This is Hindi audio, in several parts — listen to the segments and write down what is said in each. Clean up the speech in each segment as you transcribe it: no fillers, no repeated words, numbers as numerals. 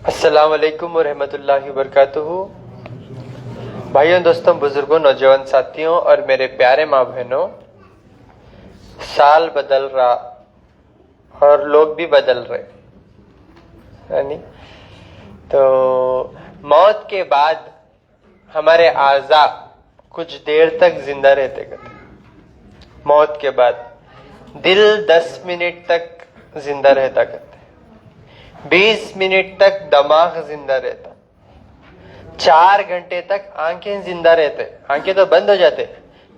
अस्सलाम वालेकुम वरहमतुल्लाहि वबरकातुहू। भाइयों, दोस्तों, बुजुर्गों, नौजवान साथियों और मेरे प्यारे माँ बहनों, साल बदल रहा और लोग भी बदल रहे, है नी? तो मौत के बाद हमारे आज़ा कुछ देर तक जिंदा रहते करते। मौत के बाद दिल 10 मिनट तक जिंदा रहता करते, 20 मिनट तक दिमाग जिंदा रहता, 4 घंटे तक आंखें जिंदा रहते। आंखें तो बंद हो जाते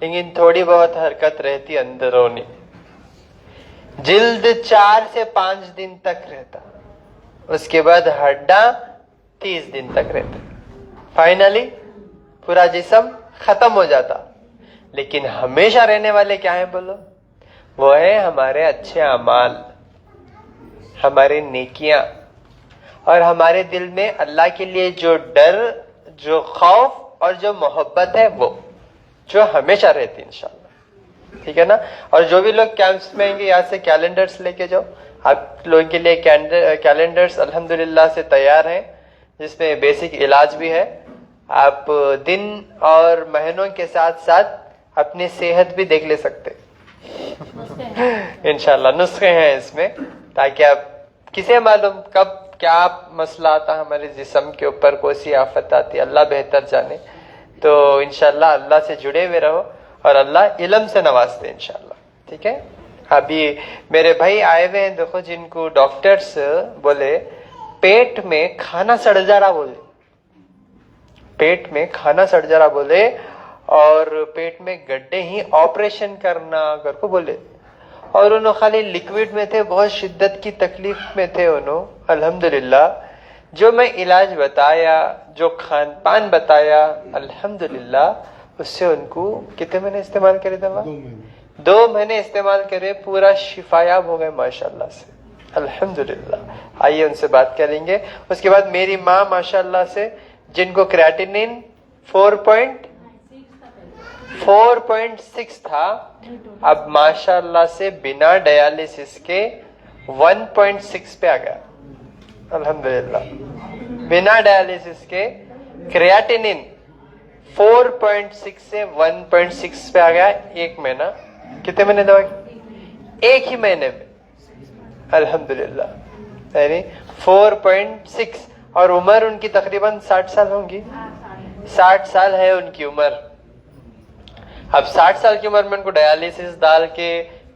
लेकिन थोड़ी बहुत हरकत रहती अंदरूनी। जिल्द 4 से 5 दिन तक रहता, उसके बाद हड्डा 30 दिन तक रहते, फाइनली पूरा जिस्म खत्म हो जाता। लेकिन हमेशा रहने वाले क्या है बोलो? वो है हमारे अच्छे अमाल, हमारे नेकियां और हमारे दिल में अल्लाह के लिए जो डर, जो खौफ और जो मोहब्बत है, वो जो हमेशा रहती इंशाल्लाह। ठीक है ना? और जो भी लोग कैंप्स में आएंगे, यहाँ से कैलेंडर्स लेके जाओ। आप लोगों के लिए कैलेंडर्स अल्हम्दुलिल्लाह से तैयार हैं, जिसमें बेसिक इलाज भी है। आप दिन और महीनों के साथ साथ अपनी सेहत भी देख ले सकते इंशाल्लाह। नुस्खे हैं इसमें, ताकि आप किसे मालूम कब क्या मसला आता हमारे जिस्म के ऊपर, कौन सी आफत आती है, अल्लाह बेहतर जाने। तो इंशाल्लाह अल्लाह से जुड़े हुए रहो और अल्लाह इल्म से नवाजते इंशाल्लाह। ठीक है? अभी मेरे भाई आए हुए हैं, देखो, जिनको डॉक्टर्स बोले पेट में खाना सड़ जा रहा, बोले पेट में खाना सड़ जा रहा बोले, और पेट में गड्ढे ही ऑपरेशन करना घर को बोले। और उन्होंने खाली लिक्विड में थे, बहुत शिद्दत की तकलीफ में थे उन्होंने। अल्हम्दुलिल्लाह जो मैं इलाज बताया, जो खान पान बताया, अल्हम्दुलिल्लाह उससे उनको कितने महीने इस्तेमाल करे दवा? 2 महीने इस्तेमाल करे, पूरा शिफायाब हो गए माशाल्लाह से, अल्हम्दुलिल्लाह। आइए उनसे बात करेंगे। उसके बाद मेरी माँ माशाल्लाह से, जिनको क्रिएटिनिन 4.6 था, अब माशाल्लाह से बिना डायलिसिस के 1.6 पे आ गया, अल्हम्दुलिल्लाह। बिना डायलिसिस के क्रिएटिनिन 4.6 से 1.6 पे आ गया। 1 महीना, कितने महीने दवा की? 1 ही महीने में, अल्हम्दुलिल्लाह। यानी 4.6, और उम्र उनकी तकरीबन 60 साल होंगी। 60 साल है उनकी उम्र। अब 60 साल की उम्र में उनको डायलिसिस डाल के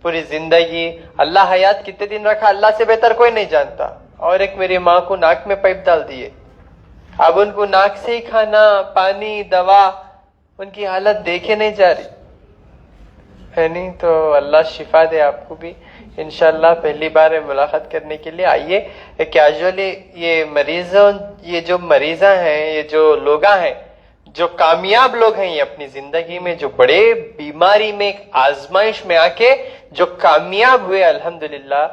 पूरी जिंदगी, अल्लाह हयात कितने दिन रखा अल्लाह से बेहतर कोई नहीं जानता। और एक मेरी माँ को नाक में पाइप डाल दिए, अब उनको नाक से ही खाना, पानी, दवा, उनकी हालत देखे नहीं जा रही है। नहीं तो अल्लाह शिफा दे आपको भी इंशाल्लाह। पहली बार मुलाकात करने के लिए आइए। कैजुअली ये मरीजों, ये जो मरीजा हैं, ये जो लोग हैं, जो कामयाब लोग हैं, ये अपनी जिंदगी में जो बड़े बीमारी में, एक आजमाइश में आके जो कामयाब हुए, अल्हम्दुलिल्लाह,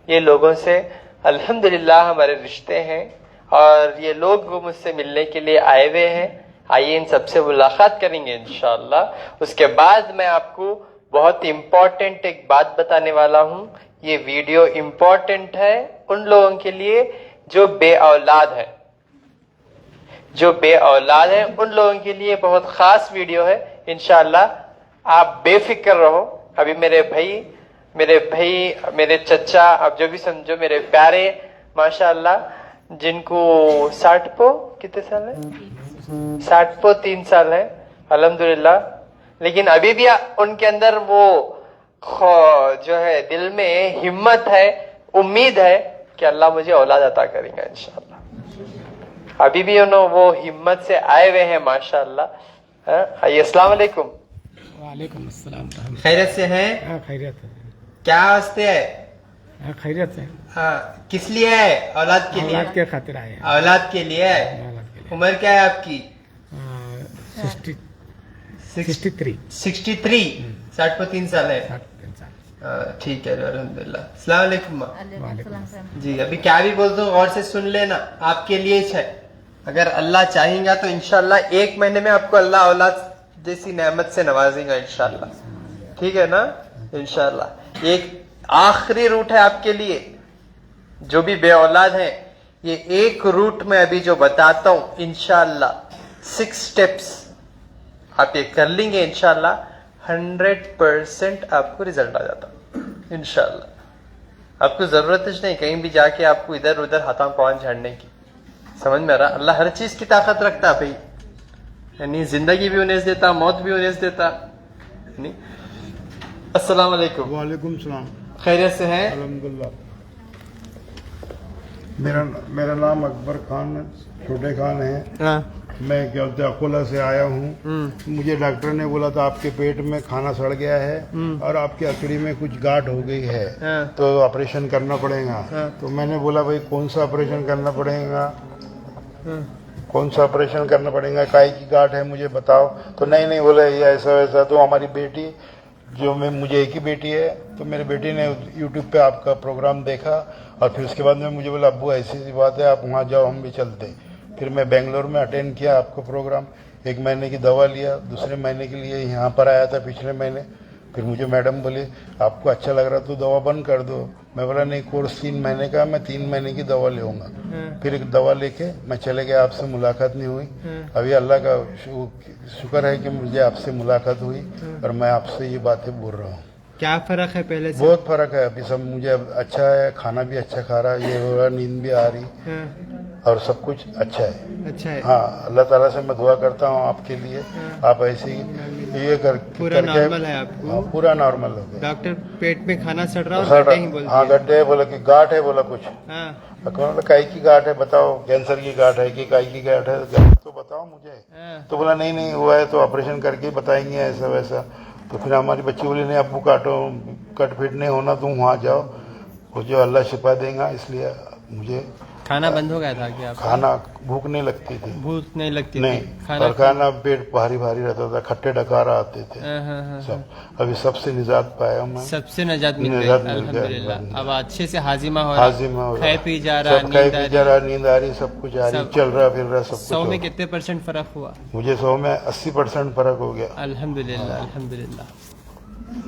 ये लोगों से अल्हम्दुलिल्लाह हमारे रिश्ते हैं और ये लोग मुझसे मिलने के लिए आए हुए हैं। आइए इन सबसे मुलाकात करेंगे इंशाल्लाह। उसके बाद मैं आपको बहुत इम्पोर्टेंट एक बात बताने वाला हूं। ये वीडियो इम्पोर्टेंट है उन लोगों के लिए जो बे औलाद है, जो बे औलाद है, उन लोगों के लिए बहुत खास वीडियो है इंशाल्लाह। आप बेफिक्र रहो। अभी मेरे भाई, मेरे चचा, आप जो भी समझो, मेरे प्यारे माशाल्लाह, जिनको 60 पो कितने साल है? 60 पो 3 साल है, अल्हम्दुलिल्लाह। लेकिन अभी भी उनके अंदर वो जो है, दिल में हिम्मत है, उम्मीद है कि अल्लाह मुझे औलाद अता करेगा इंशाल्लाह। अभी भी उन्होंने वो हिम्मत से आए हुए हैं माशाल्लाह। आइए, अस्सलाम वालेकुम। वालेकुम अस्सलाम। खैरियत से हैं? हाँ, खैरियत है। क्या वास्ते है? हाँ, खैरियत है। हाँ, किस लिए है? औलाद के लिए? औलाद के खातिर आए हैं। औलाद के लिए है। औलाद के लिए। उम्र क्या है आपकी? 63। 63। 60 पर 3 साल है। 63 साल। ठीक है, अल्हम्दुलिल्लाह। अस्सलाम वालेकुम। वालेकुम। जी, अभी क्या भी बोल दूं गौर से सुन लेना, आपके लिए है। अगर अल्लाह चाहेगा तो इंशाल्लाह 1 महीने में आपको अल्लाह औलाद जैसी नेमत से नवाजेगा इंशाल्लाह। ठीक है ना? इंशाल्लाह। एक आखिरी रूट है आपके लिए, जो भी बे औलाद है, ये एक रूट में अभी जो बताता हूं इंशाल्लाह 6 स्टेप्स आप ये कर लेंगे इंशाल्लाह 100% आपको रिजल्ट आ जाता इंशाल्लाह। आपको जरूरत ही नहीं कहीं भी जाके आपको इधर उधर हाथा पांव झाड़ने की। समझ में आ रहा? अल्लाह हर चीज की ताकत रखता भाई, यानी जिंदगी भी उन्हें देता, मौत भी उन्हें देता। अस्सलाम वालेकुम। वालेकुम सलाम। खैरियत से है? अल्हम्दुलिल्लाह। मेरा नाम अकबर खान छोटे खान है। हाँ। मैं क्या बोलते हैं अकोला से आया हूँ। मुझे डॉक्टर ने बोला था आपके पेट में खाना सड़ गया है और आपकी अकड़ी में कुछ गांठ हो गई है, हाँ। तो ऑपरेशन करना पड़ेगा। हाँ। तो मैंने बोला भाई कौन सा ऑपरेशन करना पड़ेगा, कौन सा ऑपरेशन करना पड़ेगा, काय की गांठ है मुझे बताओ। तो नहीं बोले ये ऐसा वैसा। तो हमारी बेटी जो मैं मुझे एक ही बेटी है, तो मेरे बेटी ने यूट्यूब पे आपका प्रोग्राम देखा और फिर उसके बाद में मुझे बोला अब्बू ऐसी सी बात है आप वहाँ जाओ हम भी चलते। फिर मैं बेंगलोर में अटेंड किया आपका प्रोग्राम, 1 महीने की दवा लिया, दूसरे महीने के लिए यहाँ पर आया था पिछले महीने। फिर मुझे मैडम बोली आपको अच्छा लग रहा तो दवा बंद कर दो। मैं बोला नहीं कोर्स 3 महीने का, मैं 3 महीने की दवा लूँगा। फिर एक दवा लेके मैं चले गया, आपसे मुलाकात नहीं हुई। अभी अल्लाह का शुक्र है कि मुझे आपसे मुलाकात हुई और मैं आपसे ये बातें बोल रहा हूँ। क्या फर्क है पहले से? बहुत फर्क है अभी, सब मुझे अब अच्छा है, खाना भी अच्छा खा रहा है, ये हो रहा, नींद भी आ रही और सब कुछ अच्छा है। अच्छा है। हाँ, अल्लाह ताला से मैं दुआ करता हूँ आपके लिए, आप ऐसे ही ये पूरा नॉर्मल है आपको? हाँ, पूरा नॉर्मल हो गया। डॉक्टर पेट में खाना सड़ रहा है और गड्ढे ही बोलते हाँ हैं। गड्ढे, बोला कि गांठ है, बोला कुछ। हाँ। बोला काई की गांठ है बताओ, कैंसर की गांठ है कि काई की गांठ है तो बताओ मुझे। हाँ। तो बोला नहीं हुआ है तो ऑपरेशन करके बताएंगे ऐसा वैसा। तो फिर हमारी बच्ची बोली नहीं अब्बू कट फिट नहीं होना, तुम वहाँ जाओ, वो जो अल्लाह शिफा देगा। इसलिए मुझे खाना बंद हो गया था क्या? खाना भूख नहीं लगती थी, भूख नहीं लगती नहीं थी? और खाना पेट भारी भारी रहता था, खट्टे डकार आते थे हाँ। सब। अभी सबसे निजात पाया मैं, सबसे नजात मिल गई निजात मिल गया, अल्हम्दुलिल्लाह। अब अच्छे से हाजिमा हो रहा, हाजिमा हो रहा, खाए पी जा रहा, सब खाए पी जा रहा, नींद आ रही, सब कुछ आ रही, सब। चल रहा फिर रहा सब कुछ। 100 में कितने % फर्क हुआ? मुझे 100 में 80% फर्क हो गया। अल्हम्दुलिल्लाह अल्हम्दुलिल्लाह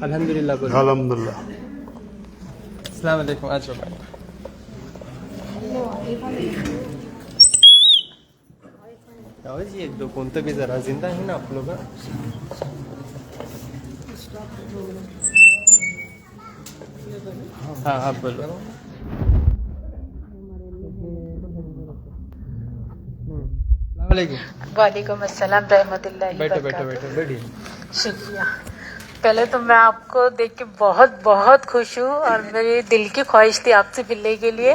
अल्हम्दुलिल्लाह बोलो। अल्हम्दुलिल्लाह। अस्सलाम वालेकुम। आज बाय। आवाज ये दो कोणतं भी जरा जिंदा है ना आप लोग? हाँ आप बोलो। वालेकुम अस्सलाम रहमतुल्लाहि बैठो बैठो बरकातहू। बैठो बैठिए। शुक्रिया। पहले तो मैं आपको देख के बहुत बहुत खुश हूँ और मेरी दिल की ख्वाहिश थी आपसे मिलने के लिए।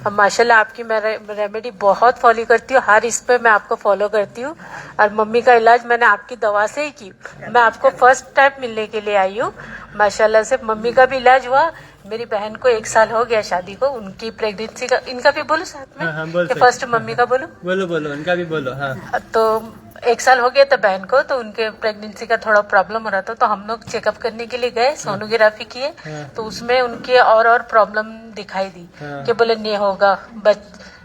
अब माशाल्लाह आपकी मैं रेमेडी बहुत फॉलो करती हूँ, हर इस पे मैं आपको फॉलो करती हूँ और मम्मी का इलाज मैंने आपकी दवा से ही की। मैं आपको फर्स्ट टाइम मिलने के लिए आई हूँ। माशाल्लाह से मम्मी का भी इलाज हुआ, मेरी बहन को 1 साल हो गया शादी को, उनकी प्रेगनेंसी का, इनका भी बोलो साथ में? हाँ, बोल कि सकते। फर्स्ट मम्मी का बोलो? बोलो उनका भी बोलो। हाँ। तो 1 साल हो गया था बहन को, तो उनके प्रेगनेंसी का थोड़ा प्रॉब्लम हो रहा था, तो हम लोग चेकअप करने के लिए गए, सोनोग्राफी किए, तो उसमें उनके और प्रॉब्लम दिखाई दी कि बोले नहीं होगा,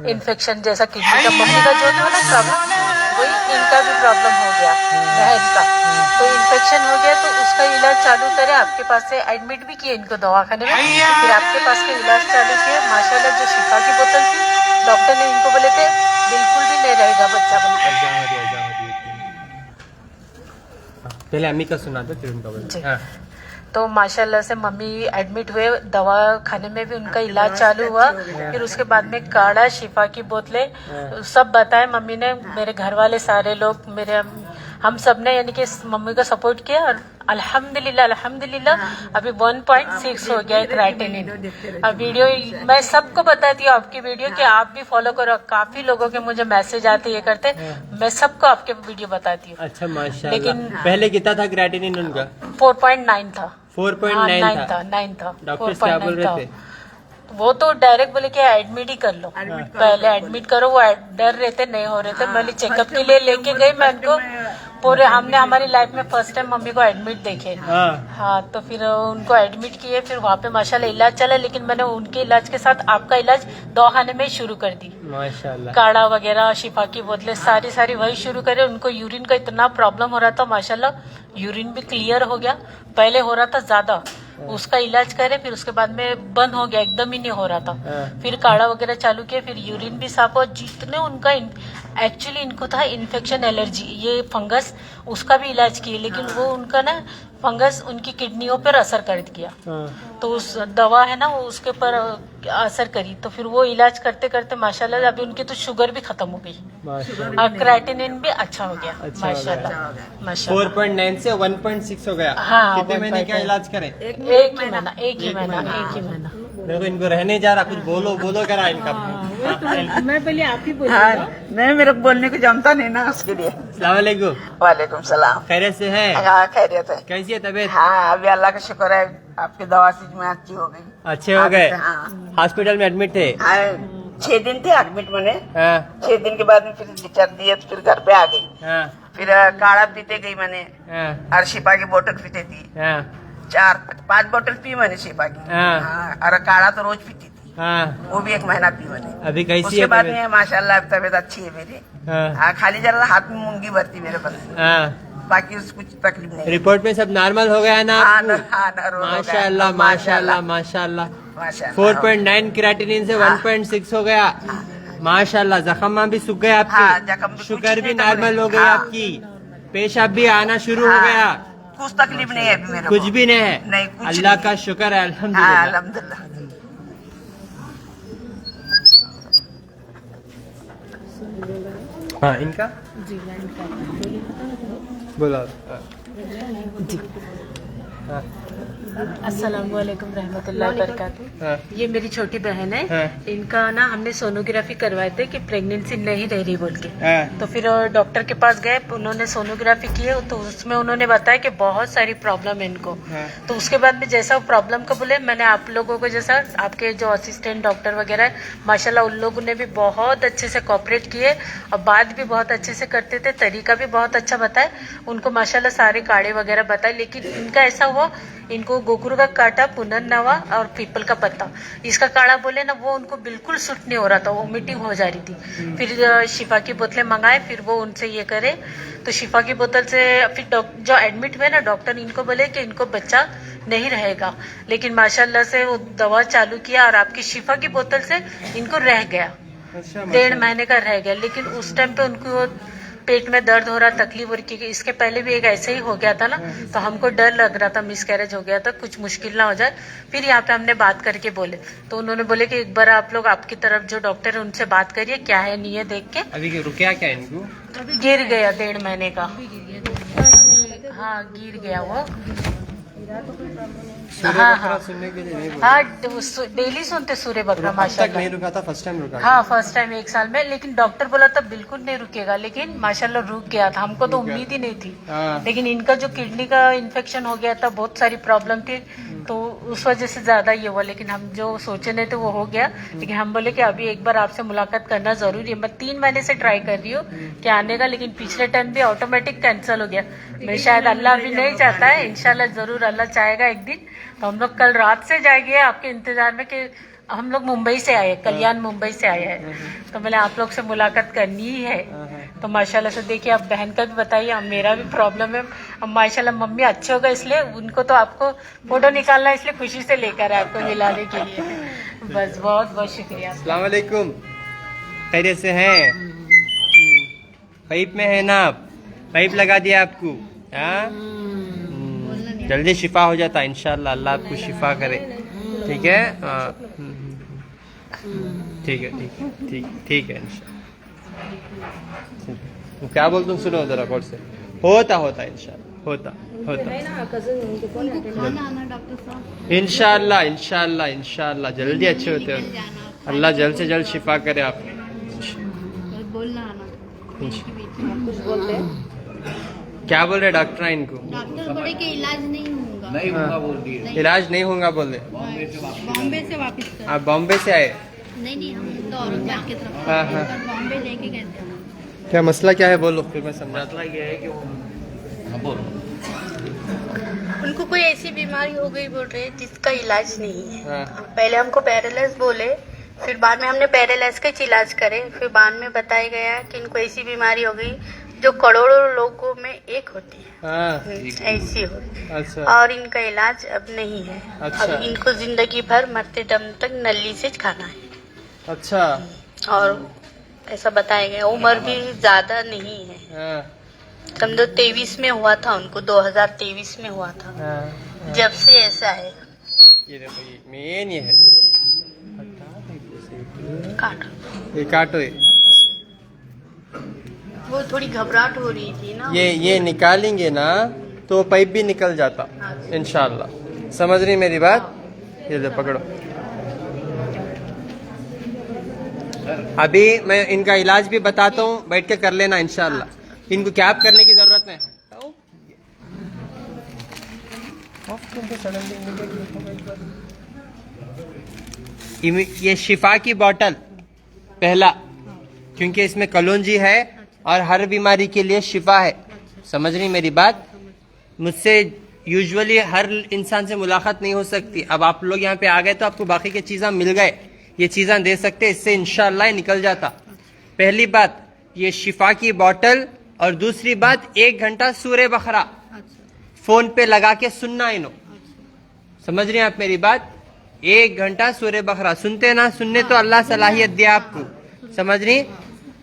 इन्फेक्शन जैसा किडनी का, मम्मी का जो था ना प्रॉब्लम, वही इनका भी प्रॉब्लम हो गया बहन का, तो इन्फेक्शन हो गया, तो उसका इलाज चालू करे। आपके पास से एडमिट भी किए इनको दवाखाने में, फिर आपके पास का इलाज चालू किए। माशाल्लाह जो शिफा की बोतल थी, डॉक्टर ने इनको बोले थे बिल्कुल भी नहीं रहेगा बच्चा बनकर। पहले अम्मी का सुना दो फिर उनका जी। बोलो। हाँ। तो माशाल्लाह से मम्मी एडमिट हुए, दवा खाने में भी उनका इलाज चालू हुआ। फिर उसके बाद में काढ़ा, शिफा की बोतलें सब बताए मम्मी ने, मेरे घर वाले सारे लोग, मेरे हम सब ने यानी कि मम्मी को सपोर्ट किया और अल्हम्दुलिल्लाह अभी 1.6 हो गया है क्राइटेनिन। अब वीडियो मैं सबको बताती हूँ आपकी वीडियो कि आप भी फॉलो करो। काफी लोगों के मुझे मैसेज आते ये करते, मैं सबको आपके वीडियो बताती हूँ। अच्छा माशाल्लाह। लेकिन पहले कितना था क्रिएटिनिन उनका? 4.9 था। 4.9 था। 9 था। डॉक्टर क्या बोल रहे थे? वो तो डायरेक्ट बोले कि एडमिट ही कर लो, पहले एडमिट करो। वो डर रहे थे, नहीं हो रहे थे। मैं चेकअप के लिए लेके गई, मैं उनको पूरे, हमने हमारी लाइफ में फर्स्ट टाइम मम्मी को एडमिट देखे। हाँ, तो फिर उनको एडमिट किए, फिर वहाँ पे माशाल्लाह इलाज चला, लेकिन मैंने उनके इलाज के साथ आपका इलाज दवाखाने में शुरू कर दी। माशाल्लाह। काढ़ा वगैरह, शिफा की बोतलें सारी वही शुरू करे। उनको यूरिन का इतना प्रॉब्लम हो रहा था, माशाल्लाह यूरिन भी क्लियर हो गया, पहले हो रहा था ज्यादा। उसका इलाज करे, फिर उसके बाद में बंद हो गया, एकदम ही नहीं हो रहा था। फिर काढ़ा वगैरह चालू किया, फिर यूरिन भी साफ हुआ। जितने उनका एक्चुअली इनको था इन्फेक्शन एलर्जी, ये फंगस, उसका भी इलाज किए, लेकिन वो उनका ना फंगस उनकी किडनियों पर असर कर दिया। तो उस दवा है ना वो उसके ऊपर असर करी, तो फिर वो इलाज करते करते माशाल्लाह अभी उनकी तो शुगर भी खत्म हो गई और क्राइटेनिन भी अच्छा हो गया माशाल्लाह माशाल्लाह। 4.9 से 1.6 हो गया। हाँ, कितने महीने क्या इलाज करें? एक ही महीना। देखो इनको रहने जा रहा, कुछ बोलो करा इनका। मैं पहले आप ही हाँ, नहीं मेरे को बोलने को जमता नहीं ना, उसके लिए। अस्सलाम वालेकुम। वालेकुम सलाम। खैरियत से है? हाँ खैरियत है। कैसी है तबीयत? हाँ अभी अल्लाह का शुक्र है, आपकी दवा से मैं अच्छी हो गई। अच्छे हो गए? हाँ, हॉस्पिटल में एडमिट थे? 6 दिन थे एडमिट मैंने। हाँ 6 दिन के बाद में फिर डिस्चार्ज दिए, तो फिर घर पे आ गई। हाँ फिर काढ़ा पीते गई मैंने, हाँ और शिफा की बोतल पीते थी। हाँ 4-5 बोतल पी मैंने शिफा की। हाँ। हाँ, और काढ़ा तो रोज पीती थी, हाँ। वो भी 1 महीना पी मैंने। अभी कैसी उसके है बाद तबीयत? में माशाल्लाह तबीयत अच्छी है मेरी। हाँ खाली जरा हाथ में मूंगी भरती मेरे पास, हाँ। बाकी उस कुछ तकलीफ नहीं। रिपोर्ट में सब नॉर्मल हो गया ना हाँ, आपको? रोज हो गया। माशाल्लाह माशाल्लाह माशाल्लाह। 4.9 क्रिएटिनिन से 1.6 हो गया माशाल्लाह। जख्म भी सूख गए हाँ, आपके, जख्म भी शुगर कुछ भी नहीं नॉर्मल हो गई हाँ। आपकी, पेशाब भी आना शुरू हो हाँ, गया, कुछ तकलीफ नहीं है अभी मेरे कुछ को। भी नहीं है? नहीं, कुछ अल्लाह नहीं। का शुक्र है, हाँ अल्हम्दुलिल्लाह। अल्हम्दुलिल्लाह। हाँ इनका बोलो। हाँ अस्सलाम वालेकुम रहमतुल्लाह बरकातहू। हाँ ये मेरी छोटी बहन है। हाँ। इनका ना हमने सोनोग्राफी करवाए थे कि प्रेगनेंसी नहीं रह रही बोल के। हाँ तो फिर डॉक्टर के पास गए, उन्होंने सोनोग्राफी की है, तो उसमें उन्होंने बताया कि बहुत सारी प्रॉब्लम है इनको। हाँ। तो उसके बाद में जैसा प्रॉब्लम का बोले, मैंने आप लोगों को जैसा आपके जो असिस्टेंट डॉक्टर वगैरह है माशाल्लाह उन लोगों ने भी बहुत अच्छे से कोऑपरेट किए और बात भी बहुत अच्छे से करते थे, तरीका भी बहुत अच्छा बताया उनको माशाल्लाह, सारे काढ़े वगैरह बताए। लेकिन इनका ऐसा हुआ, इनको गोकुर का काटा, पुनर्नवा और पीपल का पत्ता, इसका काढ़ा बोले ना वो उनको बिल्कुल सूट नहीं हो रहा था, वोमिटिंग हो जा रही थी। फिर शिफा की बोतलें मंगाए, फिर वो उनसे ये करे, तो शिफा की बोतल से फिर जो एडमिट हुए ना डॉक्टर, इनको बोले कि इनको बच्चा नहीं रहेगा, लेकिन माशाल्लाह से वो दवा चालू किया और आपकी शिफा की बोतल से इनको रह गया, 1.5 महीने का रह गया। लेकिन उस टाइम पे उनको पेट में दर्द हो रहा, तकलीफ हो रही, क्योंकि इसके पहले भी एक ऐसे ही हो गया था ना, तो हमको डर लग रहा था मिसकैरेज हो गया था, कुछ मुश्किल ना हो जाए। फिर यहाँ पे हमने बात करके बोले, तो उन्होंने बोले कि एक बार आप लोग आपकी तरफ जो डॉक्टर है उनसे बात करिए, क्या है नहीं है देख के। अभी रुकिया क्या इनको? गिर गया 1.5 महीने का, हाँ गिर गया वो। हाँ सुनने के लिए नहीं बोला। हाँ डेली सुनते सूर्य बकरा अब तक माशाल्लाह। नहीं रुका था, फर्स्ट टाइम रुका? हाँ फर्स्ट टाइम 1 साल में, लेकिन डॉक्टर बोला था बिल्कुल नहीं रुकेगा, लेकिन माशाल्लाह रुक गया था। हमको तो उम्मीद ही नहीं थी, हाँ। लेकिन इनका जो किडनी का इन्फेक्शन हो गया था, बहुत सारी प्रॉब्लम थी, तो उस वजह से ज्यादा ये हुआ। लेकिन हम जो सोचे नहीं थे वो हो गया। लेकिन हम बोले कि अभी एक बार आपसे मुलाकात करना जरूरी है। मैं 3 महीने से ट्राई कर रही हूँ कि आने का, लेकिन पिछले टाइम भी ऑटोमेटिक कैंसिल हो गया। मैं शायद अल्लाह भी नहीं चाहता है, इंशाल्लाह जरूर अल्लाह चाहेगा एक दिन, तो हम लोग कल रात से जाएंगे आपके इंतजार में कि हम लोग मुंबई से आए, कल्याण मुंबई से आए हैं, तो मैंने आप लोग से मुलाकात करनी ही है। तो माशाल्लाह से देखिए, आप बहन का भी बताइए, अब मेरा भी प्रॉब्लम है। अब माशाल्लाह मम्मी अच्छे हो गए, इसलिए उनको तो आपको फोटो निकालना है, इसलिए खुशी से लेकर आए आपको मिलाने के लिए। बस बहुत बहुत शुक्रिया। अस्सलाम वालेकुम। खैरियत से हैं? पाइप में है ना आप? पाइप लगा दिया आपको? हाँ जल्दी शिफा हो जाता है इंशाल्लाह, अल्लाह आपको शिफा करे। ठीक है? ठीक है ठीक है ठीक है इंशाल्लाह। क्या बोलते तुम, सुनो जरा गौर से। होता इंशाल्लाह, होता इंशाल्लाह इंशाल्लाह इंशाल्लाह जल्दी अच्छे होते हो, अल्लाह जल्द से जल्द शिफा करे आप। क्या बोल रहे डॉक्टर इनको? डॉक्टर बोले कि इलाज नहीं होगा, इलाज नहीं होगा बोले। बॉम्बे से वापस कर। आप बॉम्बे से आए? नहीं हम तो औरंगाबाद की तरफ हाँ, हाँ। पर बॉम्बे लेके गए थे। क्या मसला क्या है बोलो, फिर मैं समझाता। उनको कोई ऐसी बीमारी हो गई बोल रहे हैं जिसका इलाज नहीं है। हाँ। पहले हमको पैरालाइज बोले, फिर बाद में हमने पैरालाइज का इलाज करे, फिर बाद में बताया गया कि इनको ऐसी बीमारी हो गई जो करोड़ों लोगों में एक होती है, हाँ ऐसी होती है। अच्छा और इनका इलाज अब नहीं है। अच्छा। अब इनको जिंदगी भर मरते दम तक नली से खाना है। अच्छा और ऐसा बताया गया, उम्र भी ज्यादा नहीं है। हाँ, समझो 23 में हुआ था उनको, 2023 में हुआ था। हाँ, जब से ऐसा है। ये देखो ये मेन ये है काटो। ये काटो ये वो थोड़ी घबराहट हो रही थी ना। ये निकालेंगे ना तो पाइप भी निकल जाता इंशाल्लाह। समझ रही मेरी बात? ये ले पकड़ो। अभी मैं इनका इलाज भी बताता हूँ, बैठ के कर लेना इंशाल्लाह। इनको कैप करने की जरूरत नहीं। ये शिफा की बोतल पहला, क्योंकि इसमें कलौंजी है और हर बीमारी के लिए शिफा है। समझ रही मेरी बात? मुझसे यूजुअली हर इंसान से मुलाकात नहीं हो सकती। अब आप लोग यहाँ पे आ गए तो आपको बाकी के चीज़ें मिल गए, ये चीज़ें दे सकते, इससे इंशाल्लाह निकल जाता। पहली बात ये शिफा की बोतल, और दूसरी बात 1 घंटा सूरे बकरा फोन पे लगा के सुनना इनो। समझ रही हैं आप मेरी बात? 1 घंटा सूरे बकरा सुनते ना, सुनने तो अल्लाह सलाहियत दिया आपको। समझ रही?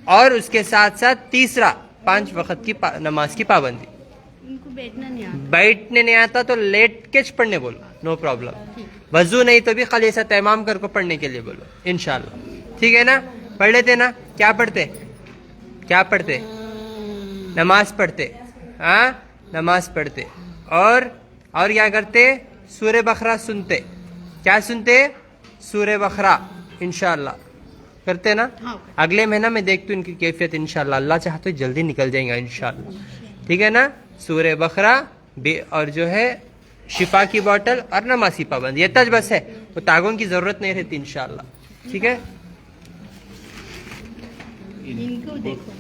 और उसके साथ साथ तीसरा 5 वक्त की नमाज की पाबंदी। इनको बैठना नहीं आता। बैठने नहीं आता तो लेट के पढ़ने बोलो, नो प्रॉब्लम। वजू नहीं तो भी खाली ऐसा तैमाम कर को पढ़ने के लिए बोलो इंशाल्लाह। ठीक है ना? पढ़ लेते ना? क्या पढ़ते? क्या पढ़ते? नमाज पढ़ते। हाँ, नमाज पढ़ते। और क्या करते? सूरे बकरा सुनते। क्या सुनते? सूरे बकरा इंशाल्लाह करते ना। अगले महीना में देखती हूँ इनकी कैफियत इंशाल्लाह। अल्लाह चाहे तो जल्दी निकल जाएगा इंशाल्लाह। ठीक है ना? सूरे बकरा और जो है शिफा की बोतल और नमाज की पाबंदी, ये तज बस है। वो तागों की जरूरत नहीं रहती इंशाल्लाह। ठीक है? इनको देखो,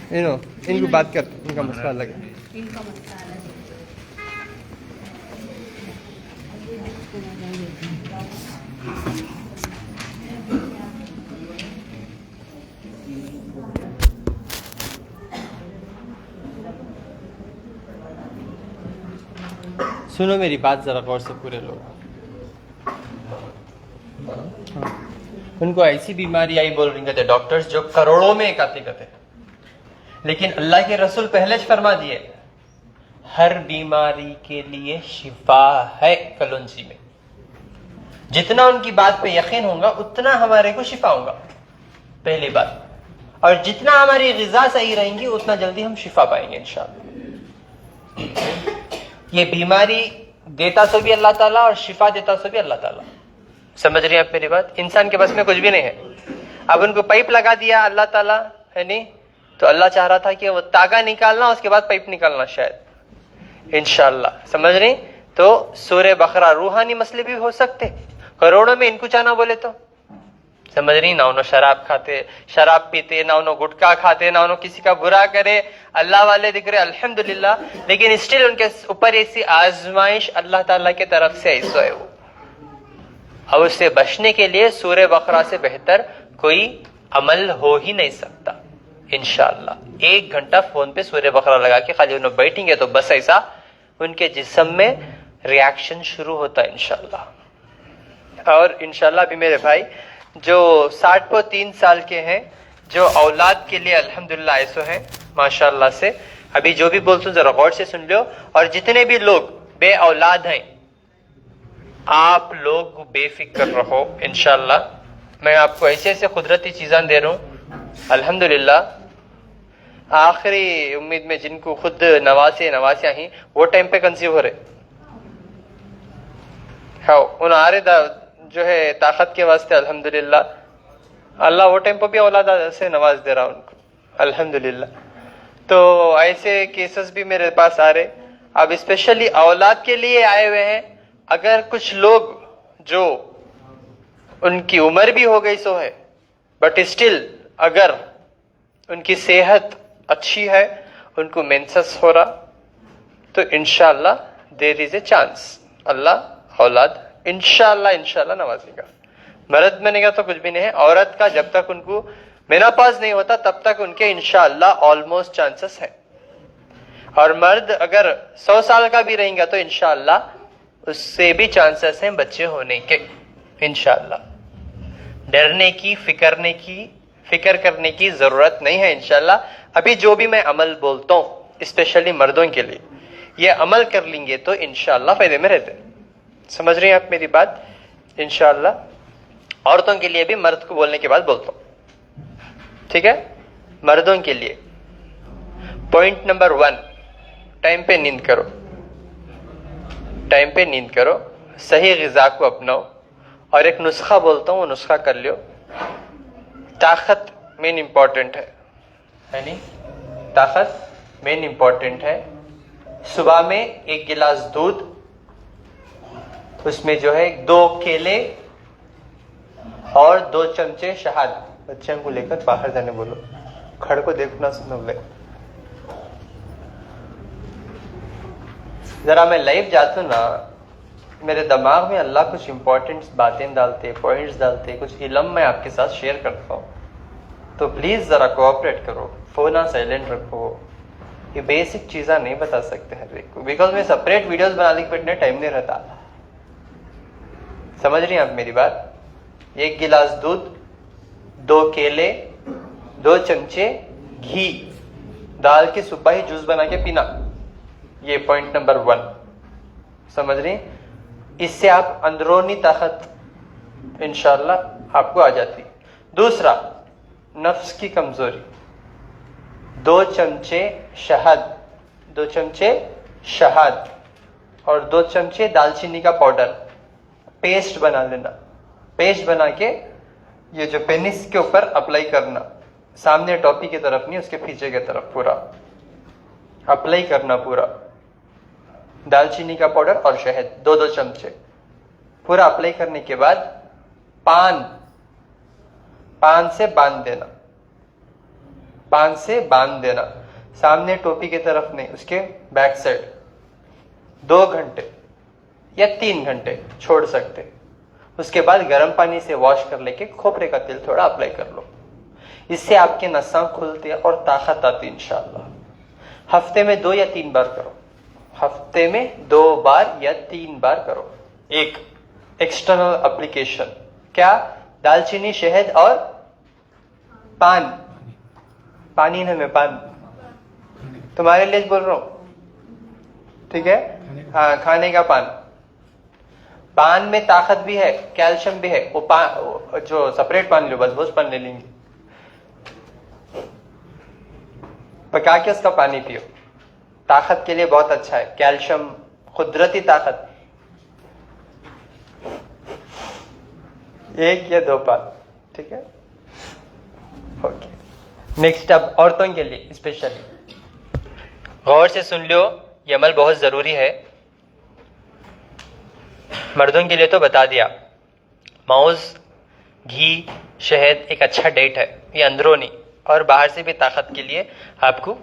इनको बात कर, इनका मसला अलग है। इनका मसला अलग है। सुनो मेरी बात जरा गौर से पूरे लोग। उनको ऐसी बीमारी आई बोल रही थे डॉक्टर्स जो करोड़ों में एक आती कहते, लेकिन अल्लाह के रसूल पहले ही फरमा दिए हर बीमारी के लिए शिफा है कलौंजी में। जितना उनकी बात पे यकीन होगा उतना हमारे को शिफा होगा, पहली बात। और जितना हमारी ग़िज़ा सही रहेंगी उतना जल्दी हम शिफा पाएंगे इंशाअल्लाह। ये बीमारी देता सो भी अल्लाह ताला और शिफा देता सो भी अल्लाह ताला। समझ रही हैं आप मेरी बात? इंसान के बस में कुछ भी नहीं है। अब उनको पाइप लगा दिया अल्लाह ताला, है नहीं? तो अल्लाह चाह रहा था कि वो तागा निकालना, उसके बाद पाइप निकालना शायद इंशाअल्लाह। समझ रही? तो सूरे बकरा रूहानी मसले भी हो सकते करोड़ों में इनको चाहना बोले तो। समझ रही? ना उन्होंने शराब खाते, शराब पीते, ना उन्होंने गुटखा खाते, ना उन्होंने किसी का बुरा करे, अल्लाह वाले दिख रहे अल्हम्दुलिल्लाह, लेकिन स्टिल उनके ऊपर ऐसी आजमाइश अल्लाह ताला की तरफ से ऐसा है वो। अब उससे बचने के लिए सूरे बकरा से बेहतर कोई अमल हो ही नहीं सकता इंशाअल्लाह। 1 घंटा फोन पे सूरे बकरा लगा के खाली उन्हें बैठेंगे तो बस ऐसा उनके जिस्म में रिएक्शन शुरू होता है इंशाअल्लाह। और इंशाअल्लाह भी मेरे भाई जो 60 साल के हैं, जो औलाद के लिए अल्हम्दुलिल्लाह ऐसो हैं माशाअल्लाह से, अभी जो भी बोलते हूँ जरा गौर से सुन लो। और जितने भी लोग बे औलाद हैं, आप लोग बेफिक्र रहो इंशाअल्लाह। मैं आपको ऐसे ऐसे कुदरती चीज़ें दे रहा हूँ अल्हम्दुलिल्लाह। आखिरी उम्मीद में जिनको खुद नवासियाँ ही वो टाइम पे कंसीव हो रहे, हाँ उन आरे जो है ताकत के वास्ते अल्हम्दुलिल्लाह अल्लाह वो टाइम पर भी औलाद से नवाज दे रहा उनको अल्हम्दुलिल्लाह। तो ऐसे केसेस भी मेरे पास आ रहे। अब स्पेशली औलाद के लिए आए हुए हैं। अगर कुछ लोग जो उनकी उम्र भी हो गई सो है, बट स्टिल अगर उनकी सेहत अच्छी है, उनको मेंसेस हो रहा, तो इंशाअल्लाह देयर इज ए चांस अल्लाह औलाद इंशाअल्लाह नवाजेगा। मर्द में नहीं तो कुछ भी नहीं है। औरत का जब तक उनको मेनोपॉज नहीं होता तब तक उनके इंशाअल्लाह ऑलमोस्ट चांसेस है। और मर्द अगर 100 साल का भी रहेगा तो इंशाअल्लाह उससे भी चांसेस हैं बच्चे होने के, इंशाअल्लाह। डरने की, फिक्र करने की जरूरत नहीं है इंशाअल्लाह। अभी जो भी मैं अमल बोलता हूं स्पेशली मर्दों के लिए, ये अमल कर लेंगे तो इंशाअल्लाह फायदे में रहते। समझ रहे हैं आप मेरी बात? इंशाअल्लाह। औरतों के लिए भी मर्द को बोलने के बाद बोलता हूं, ठीक है? मर्दों के लिए पॉइंट नंबर 1, टाइम पे नींद करो, टाइम पे नींद करो, सही ग़िज़ा को अपनाओ। और एक नुस्खा बोलता हूँ, वो नुस्खा कर लियो। ताकत मेन इंपॉर्टेंट है नहीं? ताकत मेन इंपॉर्टेंट है। सुबह में 1 गिलास दूध, उसमें जो है 2 केले और 2 चमचे शहद। बच्चों को लेकर बाहर जाने बोलो, खड़ को देखना सुनो ले। जरा मैं लाइव जाता हूं ना, मेरे दिमाग में अल्लाह कुछ इंपॉर्टेंट बातें डालते, पॉइंट्स डालते, कुछ इल्म मैं आपके साथ शेयर करता हूँ। तो प्लीज जरा कोऑपरेट करो, फोन ना साइलेंट रखो। ये बेसिक चीज़ा नहीं बता सकते हर एक को, बिकॉज मैं सेपरेट वीडियोस बनाने के इतना टाइम नहीं रहता। समझ रही हैं आप मेरी बात? 1 गिलास दूध, 2 केले, 2 चमचे घी डाल के सुबह ही जूस बना के पीना। ये पॉइंट नंबर 1, समझ रही? इससे आप अंदरूनी ताकत इंशाअल्लाह आपको आ जाती। दूसरा, नफ्स की कमजोरी, 2 चमचे शहद, 2 चमचे शहद और 2 चमचे दालचीनी का पाउडर, पेस्ट बना लेना। पेस्ट बना के ये जो पेनिस के ऊपर अप्लाई करना, सामने टोपी की तरफ नहीं, उसके पीछे की तरफ पूरा अप्लाई करना। पूरा दालचीनी का पाउडर और शहद 2-2 चमचे पूरा अप्लाई करने के बाद पान से बांध देना, पान से बांध देना, सामने टोपी की तरफ नहीं, उसके बैक साइड। 2 घंटे या 3 घंटे छोड़ सकते। उसके बाद गर्म पानी से वॉश कर लेके खोपरे का तेल थोड़ा अप्लाई कर लो। इससे आपके नसां खुलते और ताकत आती इंशाअल्लाह। हफ्ते में 2 या 3 बार करो, हफ्ते में 2 बार या 3 बार करो। एक एक्सटर्नल एप्लीकेशन क्या? दालचीनी, शहद और पान, पानी नहीं, मैं पान तुम्हारे लिए बोल रहा हूं, ठीक है? हाँ, खाने का पान। पान में ताकत भी है, कैल्शियम भी है। वो जो सेपरेट पान लो, बस वो पान ले लेंगे, पका के उसका पानी पियो, ताकत के लिए बहुत अच्छा है। कैल्शियम, कुदरती ताकत। 1 या 2 पान, ठीक है? ओके। नेक्स्ट, अब औरतों के लिए स्पेशली गौर से सुन लो, ये अमल बहुत जरूरी है। मर्दों के लिए तो बता दिया, माउस, घी, शहद एक अच्छा डेट है, ये अंदरूनी और बाहर से भी ताकत के लिए आपको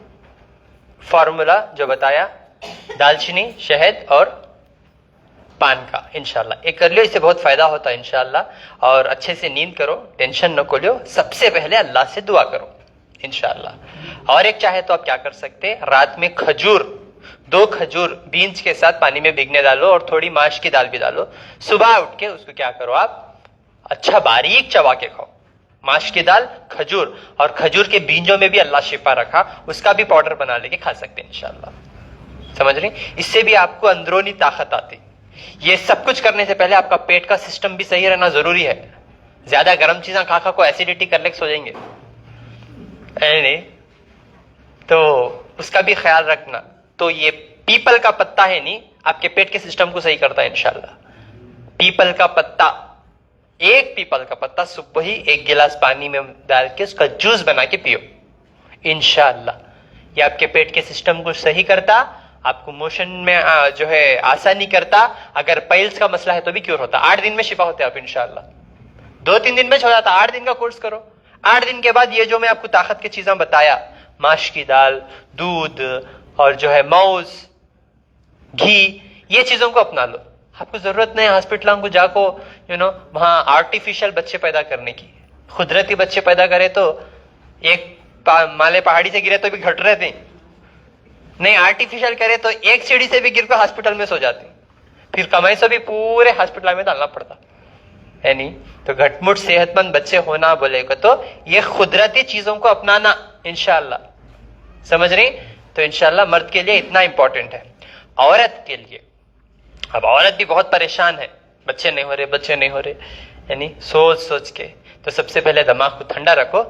फॉर्मूला जो बताया, दालचीनी, शहद और पान का, इंशाल्लाह एक कर लियो, इससे बहुत फायदा होता है इंशाल्लाह। और अच्छे से नींद करो, टेंशन न को लियो, सबसे पहले अल्लाह से दुआ करो इंशाल्लाह। और एक चाहे तो आप क्या कर सकते, रात में खजूर, 2 खजूर बीन्स के साथ पानी में भिगने डालो और थोड़ी माश की दाल भी डालो। सुबह उठ के उसको क्या करो, आप अच्छा बारीक चबा के खाओ। माश की दाल, खजूर, और खजूर के बीजों में भी अल्लाह शिफा रखा, उसका भी पाउडर बना लेके खा सकते हैं इंशाल्लाह। समझ रहे? इससे भी आपको अंदरूनी ताकत आती। ये सब कुछ करने से पहले आपका पेट का सिस्टम भी सही रहना जरूरी है। ज्यादा गर्म चीजें खा खा को एसिडिटी कर ले सो जाएंगे, नहीं, तो उसका भी ख्याल रखना। तो ये पीपल का पत्ता है नहीं, आपके पेट के सिस्टम को सही करता है इंशाल्लाह। पीपल का पत्ता, 1 पीपल का पत्ता सुबह ही 1 गिलास पानी में डाल के उसका जूस बना के पियो इंशाल्लाह। ये आपके पेट के सिस्टम को सही करता, आपको मोशन में जो है आसानी करता। अगर पाइल्स का मसला है तो भी क्योर होता, 8 दिन में शिफा होते आप इंशाल्लाह। 2-3 दिन में हो जाता, 8 दिन का कोर्स करो। 8 दिन के बाद ये जो मैं आपको ताकत की चीजें बताया, माश की दाल, दूध और जो है माउस, घी, ये चीजों को अपना लो। आपको जरूरत नहीं हॉस्पिटलों को जाको वहां आर्टिफिशियल बच्चे पैदा करने की। कुदरती बच्चे पैदा करे तो एक माले पहाड़ी से गिरे तो भी घट रहे थे, नहीं आर्टिफिशियल करे तो एक सीढ़ी से भी गिर कर हॉस्पिटल में सो जाते, फिर कमाई से भी पूरे हॉस्पिटल में डालना पड़ता है नहीं। तो घटमुट सेहतमंद बच्चे होना बोलेगा तो ये कुदरती चीजों को अपनाना इंशाल्लाह, समझ रही। तो इंशाल्लाह मर्द के लिए इतना इंपॉर्टेंट है। औरत के लिए, अब औरत भी बहुत परेशान है, बच्चे नहीं हो रहे यानी सोच सोच के। तो सबसे पहले दिमाग को ठंडा रखो,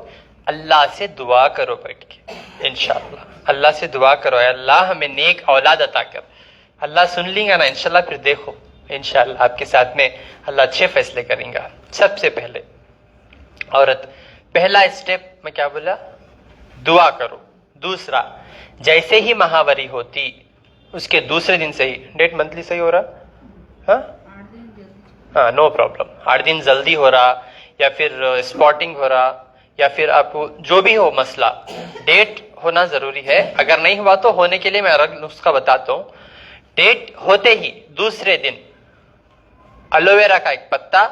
अल्लाह से दुआ करो बैठ के इंशाल्लाह, अल्लाह से दुआ करो अल्लाह हमें नेक औलाद अता कर। अल्लाह सुन लेगा ना इंशाल्लाह, फिर देखो इंशाल्लाह आपके साथ में अल्लाह अच्छे फैसले करेंगे। सबसे पहले औरत, पहला स्टेप मैं क्या बोला, दुआ करो। दूसरा, जैसे ही महावरी होती उसके दूसरे दिन से ही, डेट मंथली सही हो रहा, हाँ नो प्रॉब्लम, 8 दिन जल्दी हो रहा या फिर स्पॉटिंग हो रहा या फिर आपको जो भी हो मसला, डेट होना जरूरी है। अगर नहीं हुआ तो होने के लिए मैं अलग नुस्खा बताता हूँ। डेट होते ही दूसरे दिन एलोवेरा का एक पत्ता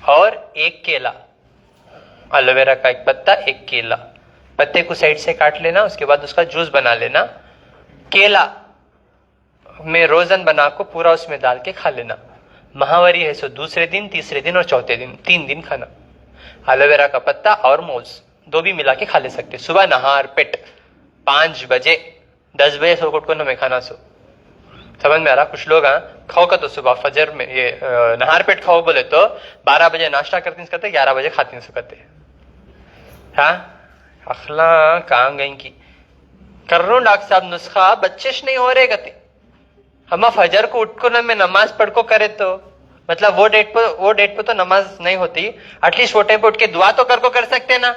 और एक केला, एलोवेरा का एक पत्ता एक केला, पत्ते को साइड से काट लेना, उसके बाद उसका जूस बना लेना। केला में रोजन बना को पूरा उसमें डाल के खा लेना। महावरी है सो दूसरे दिन, तीसरे दिन और चौथे दिन 3 दिन खाना। एलोवेरा का पत्ता और मौज 2 भी मिला के खा ले सकते। सुबह नहार पेट 5 बजे 10 बजे सो को न में खाना सो, समझ में आ रहा। कुछ लोग खाओ का तो सुबह फजर में ये नहार पेट खाओ बोले तो 12 बजे नाश्ता करते 11 बजे खाते सकते। हाँ अखला कहाँ गई की कर रहा हूँ डॉक्टर साहब नुस्खा, बच्चे नहीं हो रहे गति। हम फजर को उठ को न में नमाज पढ़ को करे तो मतलब वो डेट पे तो नमाज नहीं होती, एटलीस्ट वो टाइम पे उठ के दुआ तो कर सकते ना,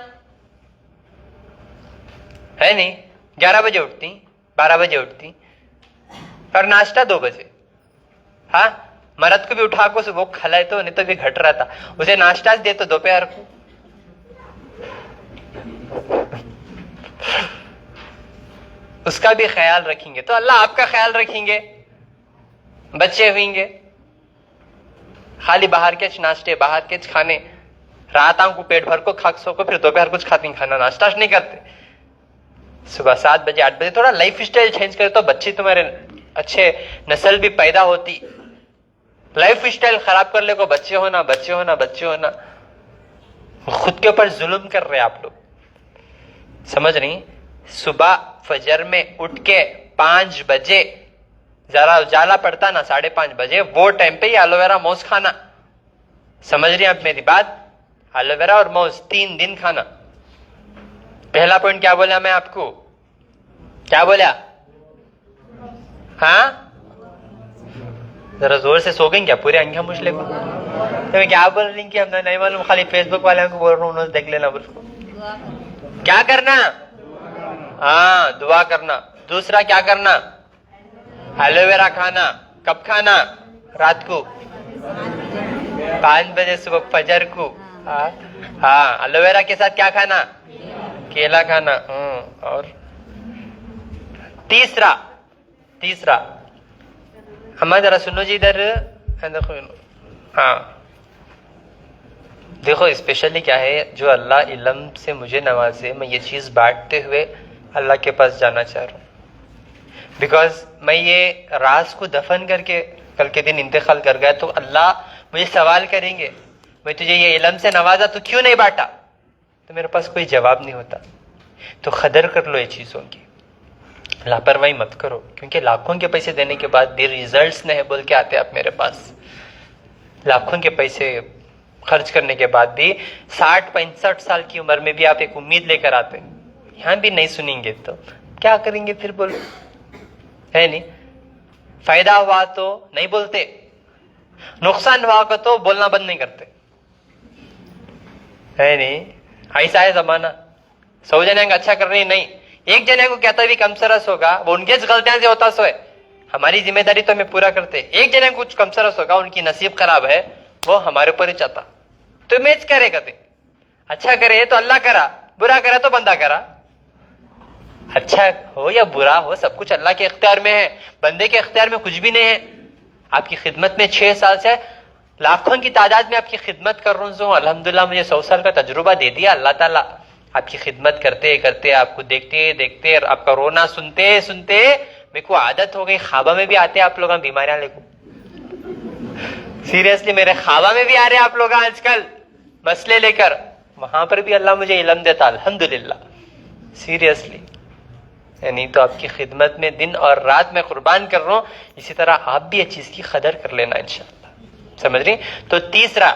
है नहीं। 11 बजे उठती, 12 बजे उठती और नाश्ता 2 बजे। हाँ मर्द को भी उठा को वो खिलाए तो, नहीं तो भी घट रहा था, उसे नाश्ता दे तो दोपहर को। उसका भी ख्याल रखेंगे तो अल्लाह आपका ख्याल रखेंगे, बच्चे हुएंगे। खाली बाहर के नाश्ते, बाहर के खाने, रात को पेट भर को खा सको, फिर दोपहर कुछ खाते खाना, नाश्ता नहीं करते। सुबह 7 बजे 8 बजे थोड़ा लाइफ स्टाइल चेंज करे तो बच्चे तुम्हारे अच्छे नस्ल भी पैदा होती। लाइफ स्टाइल खराब कर ले को बच्चे होना खुद के ऊपर जुल्म कर रहे आप लोग, समझ नहीं। सुबह फजर में उठ के 5 बजे जरा उजाला पड़ता ना, 5:30 बजे, वो टाइम पे ही एलोवेरा मौज खाना, समझ रही हैं आप मेरी बात। एलोवेरा और मौज 3 दिन खाना। पहला पॉइंट क्या बोला मैं आपको, क्या बोला, हाँ जरा जोर से सो गई क्या, पूरे अंगिया मुझले को तो मैं क्या बोल रही कि हमने नहीं मालूम, खाली फेसबुक वाले को बोल रहा हूँ, उन्होंने देख लेना उसको। क्या करना, हाँ दुआ करना। दूसरा क्या करना, एलोवेरा खाना। कब खाना, रात को 5 बजे सुबह फजर को। हाँ एलोवेरा के साथ क्या खाना, केला खाना। और तीसरा हमारा जरा सुनो जी इधर, देखो। हाँ देखो स्पेशली क्या है, जो अल्लाह इल्म से मुझे नवाजे, मैं ये चीज बांटते हुए अल्लाह के पास जाना चाह रहा हूँ। बिकॉज मैं ये राज को दफन करके कल के दिन इंतकाल कर गया तो अल्लाह मुझे सवाल करेंगे, मैं तुझे ये इल्म से नवाजा तो क्यों नहीं बांटा, तो मेरे पास कोई जवाब नहीं होता। तो कदर कर लो ये चीजों की, लापरवाही मत करो, क्योंकि लाखों के पैसे देने के बाद भी रिजल्ट्स नहीं बोल के आते आप मेरे पास। लाखों के पैसे खर्च करने के बाद भी 60-65 साल की उम्र में भी आप एक उम्मीद लेकर आते, यहां भी नहीं सुनेंगे तो क्या करेंगे फिर, बोलो, है नहीं। फायदा हुआ तो नहीं बोलते, नुकसान हुआ को तो बोलना बंद नहीं करते, है नहीं। ऐसा है जमाना। 100 जने अच्छा कर रहे नहीं, एक जने को कहता भी कम सरस होगा, वो उनके गलतियां से होता सो है, हमारी जिम्मेदारी तो हमें पूरा करते। एक जने को कुछ कम सरस होगा, उनकी नसीब खराब है, वो हमारे ऊपर ही चाहता, तो मैच करे कहते। अच्छा करे तो अल्लाह करा, बुरा करा तो बंदा करा। अच्छा हो या बुरा हो, सब कुछ अल्लाह के इख्तियार में है, बंदे के इख्तियार में कुछ भी नहीं है। आपकी खिदमत में 6 साल से लाखों की तादाद में आपकी खिदमत कर रहा हूं, अल्हम्दुलिल्लाह मुझे 100 साल का तजुर्बा दे दिया अल्लाह ताला। आपकी खिदमत करते करते, आपको देखते देखते, आपका रोना सुनते सुनते मेरे को आदत हो गई। ख्वाबा में भी आते आप लोग बीमारियां लेको, सीरियसली मेरे ख्वाबा में भी आ रहे आप लोग आजकल मसले लेकर। वहां पर भी अल्लाह मुझे इल्म देता, अल्हम्दुलिल्लाह, सीरियसली। यानी तो आपकी खिदमत में दिन और रात में कुर्बान कर रहा हूं, इसी तरह आप भी ये चीज की कदर कर लेना इंशाअल्लाह, समझ रही। तो तीसरा,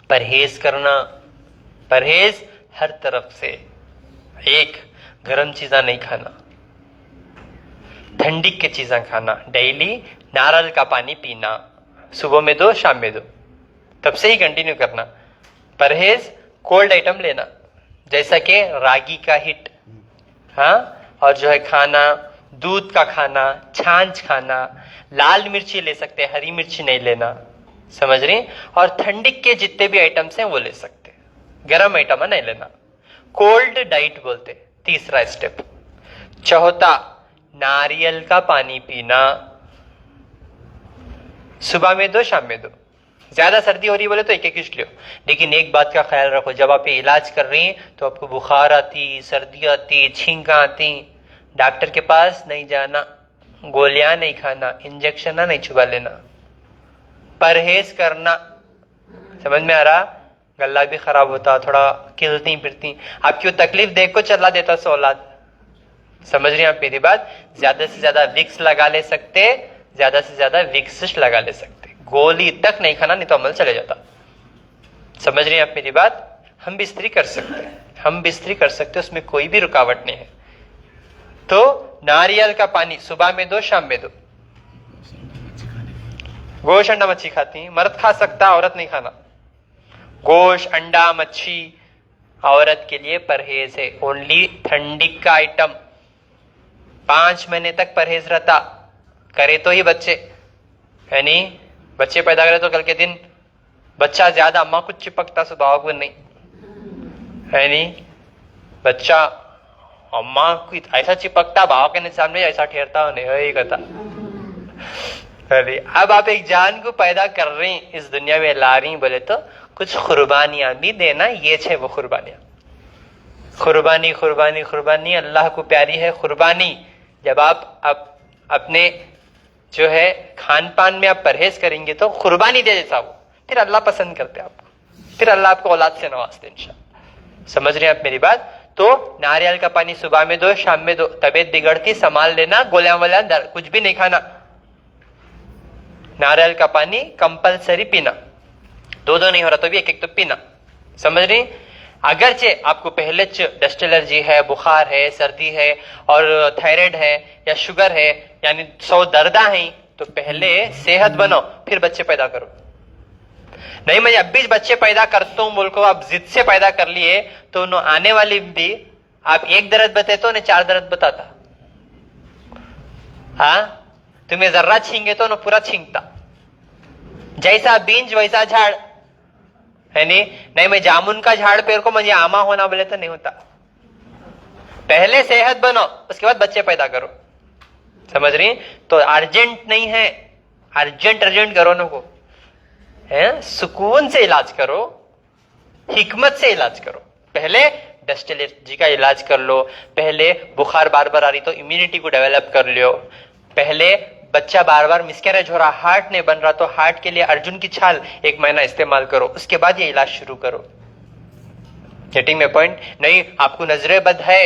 परहेज करना। परहेज हर तरफ से। एक, गर्म चीजा नहीं खाना, ठंडी की चीजें खाना, डेली नारियल का पानी पीना, सुबह में 2 शाम में 2, तब से ही कंटिन्यू करना। परहेज कोल्ड आइटम लेना, जैसा कि रागी का हिट, हाँ, और जो है खाना, दूध का खाना, छाछ खाना, लाल मिर्ची ले सकते हैं, हरी मिर्ची नहीं लेना, समझ रही। और ठंडी के जितने भी आइटम्स हैं वो ले सकते हैं, गर्म आइटम नहीं लेना। कोल्ड डाइट बोलते, तीसरा स्टेप। चौथा, नारियल का पानी पीना, सुबह में 2 शाम में 2। ज्यादा सर्दी हो रही बोले तो एक लियो, लेकिन एक बात का ख्याल रखो, जब आप इलाज कर रही हैं तो आपको बुखार आती, सर्दी आती, छींका आती, डॉक्टर के पास नहीं जाना, गोलियां नहीं खाना, इंजेक्शन नहीं छुपा लेना, परहेज करना। समझ में आ रहा। गला भी खराब होता, थोड़ा किलती फिरती, आपकी वो तकलीफ देख को चला देता औलाद, समझ रही हैं आप मेरी बात। ज्यादा से ज्यादा विक्स लगा ले सकते, ज्यादा से ज्यादा विक्स लगा ले सकते, गोली तक नहीं खाना, नहीं तो अमल चले जाता, समझ रही हैं आप मेरी बात। हम बिस्तरी कर सकते हैं, हम बिस्तरी कर सकते हैं, उसमें कोई भी रुकावट नहीं है। तो नारियल का पानी सुबह में 2 शाम में 2। गोश्त अंडा मच्छी खाती हैं, मर्द खा सकता, औरत नहीं खाना। गोश्त अंडा मच्छी औरत के लिए परहेज है, ओनली ठंडी का आइटम। 5 महीने तक परहेज रहता, करे तो ही बच्चे, यानी बच्चे पैदा करे तो कल के दिन बच्चा ज्यादा अम्मा कुछ चिपकता स्वभाव को नहीं, है नहीं, बच्चा अम्मा को ऐसा चिपकता, भाव के सामने ऐसा ठहरता नहीं, है कहता। अब आप एक जान को पैदा कर रही, इस दुनिया में ला रही, बोले तो कुछ कुर्बानियां भी देना, ये छे वो कुर्बानियां। कुर्बानी कुर्बानी कुर्बानी अल्लाह को प्यारी है कुर्बानी। जब आप अपने जो है खान पान में आप परहेज करेंगे तो कुर्बानी दे जैसा वो, फिर अल्लाह पसंद करते आपको, फिर अल्लाह आपको औलाद से नवाजते इंशाअल्लाह, समझ रहे हैं आप मेरी बात। तो नारियल का पानी सुबह में 2 शाम में 2। तबीयत बिगड़ती संभाल लेना, गोलियां वोलियां कुछ भी नहीं खाना, नारियल का पानी कंपलसरी पीना, 2 नहीं हो रहा तो भी 1 तो पीना, समझ रही। अगरचे आपको पहले डस्ट एलर्जी है, बुखार है, सर्दी है और थायराइड है या शुगर है, यानी 100 दर्दा हैं, तो पहले सेहत बनाओ फिर बच्चे पैदा करो। नहीं मैं अब भी बच्चे पैदा करता हूं बोल को आप जिद से पैदा कर लिए तो आने वाली भी आप 1 दर्द बताते तो 4 दर्द बताता। हाँ, तुम्हें जर्रा छींगे तो न पूरा छींकता, जैसा बीज वैसा झाड़, है नहीं मैं जामुन का झाड़ पेड़ को मुझे आमा होना बोले तो नहीं होता। पहले सेहत बनो उसके बाद बच्चे पैदा करो, समझ रही। तो अर्जेंट नहीं है, अर्जेंट करो न को, है सुकून से इलाज करो, हिकमत से इलाज करो। पहले डस्ट एलर्जी का इलाज कर लो, पहले बुखार बार बार आ रही तो इम्यूनिटी को डेवलप कर लो, पहले बच्चा बार बार मिसकैरेज हो रहा, हार्ट नहीं बन रहा तो हार्ट के लिए अर्जुन की छाल 1 महीना इस्तेमाल करो, उसके बाद ये इलाज शुरू करो। Getting my point. नहीं आपको नजरे बद है,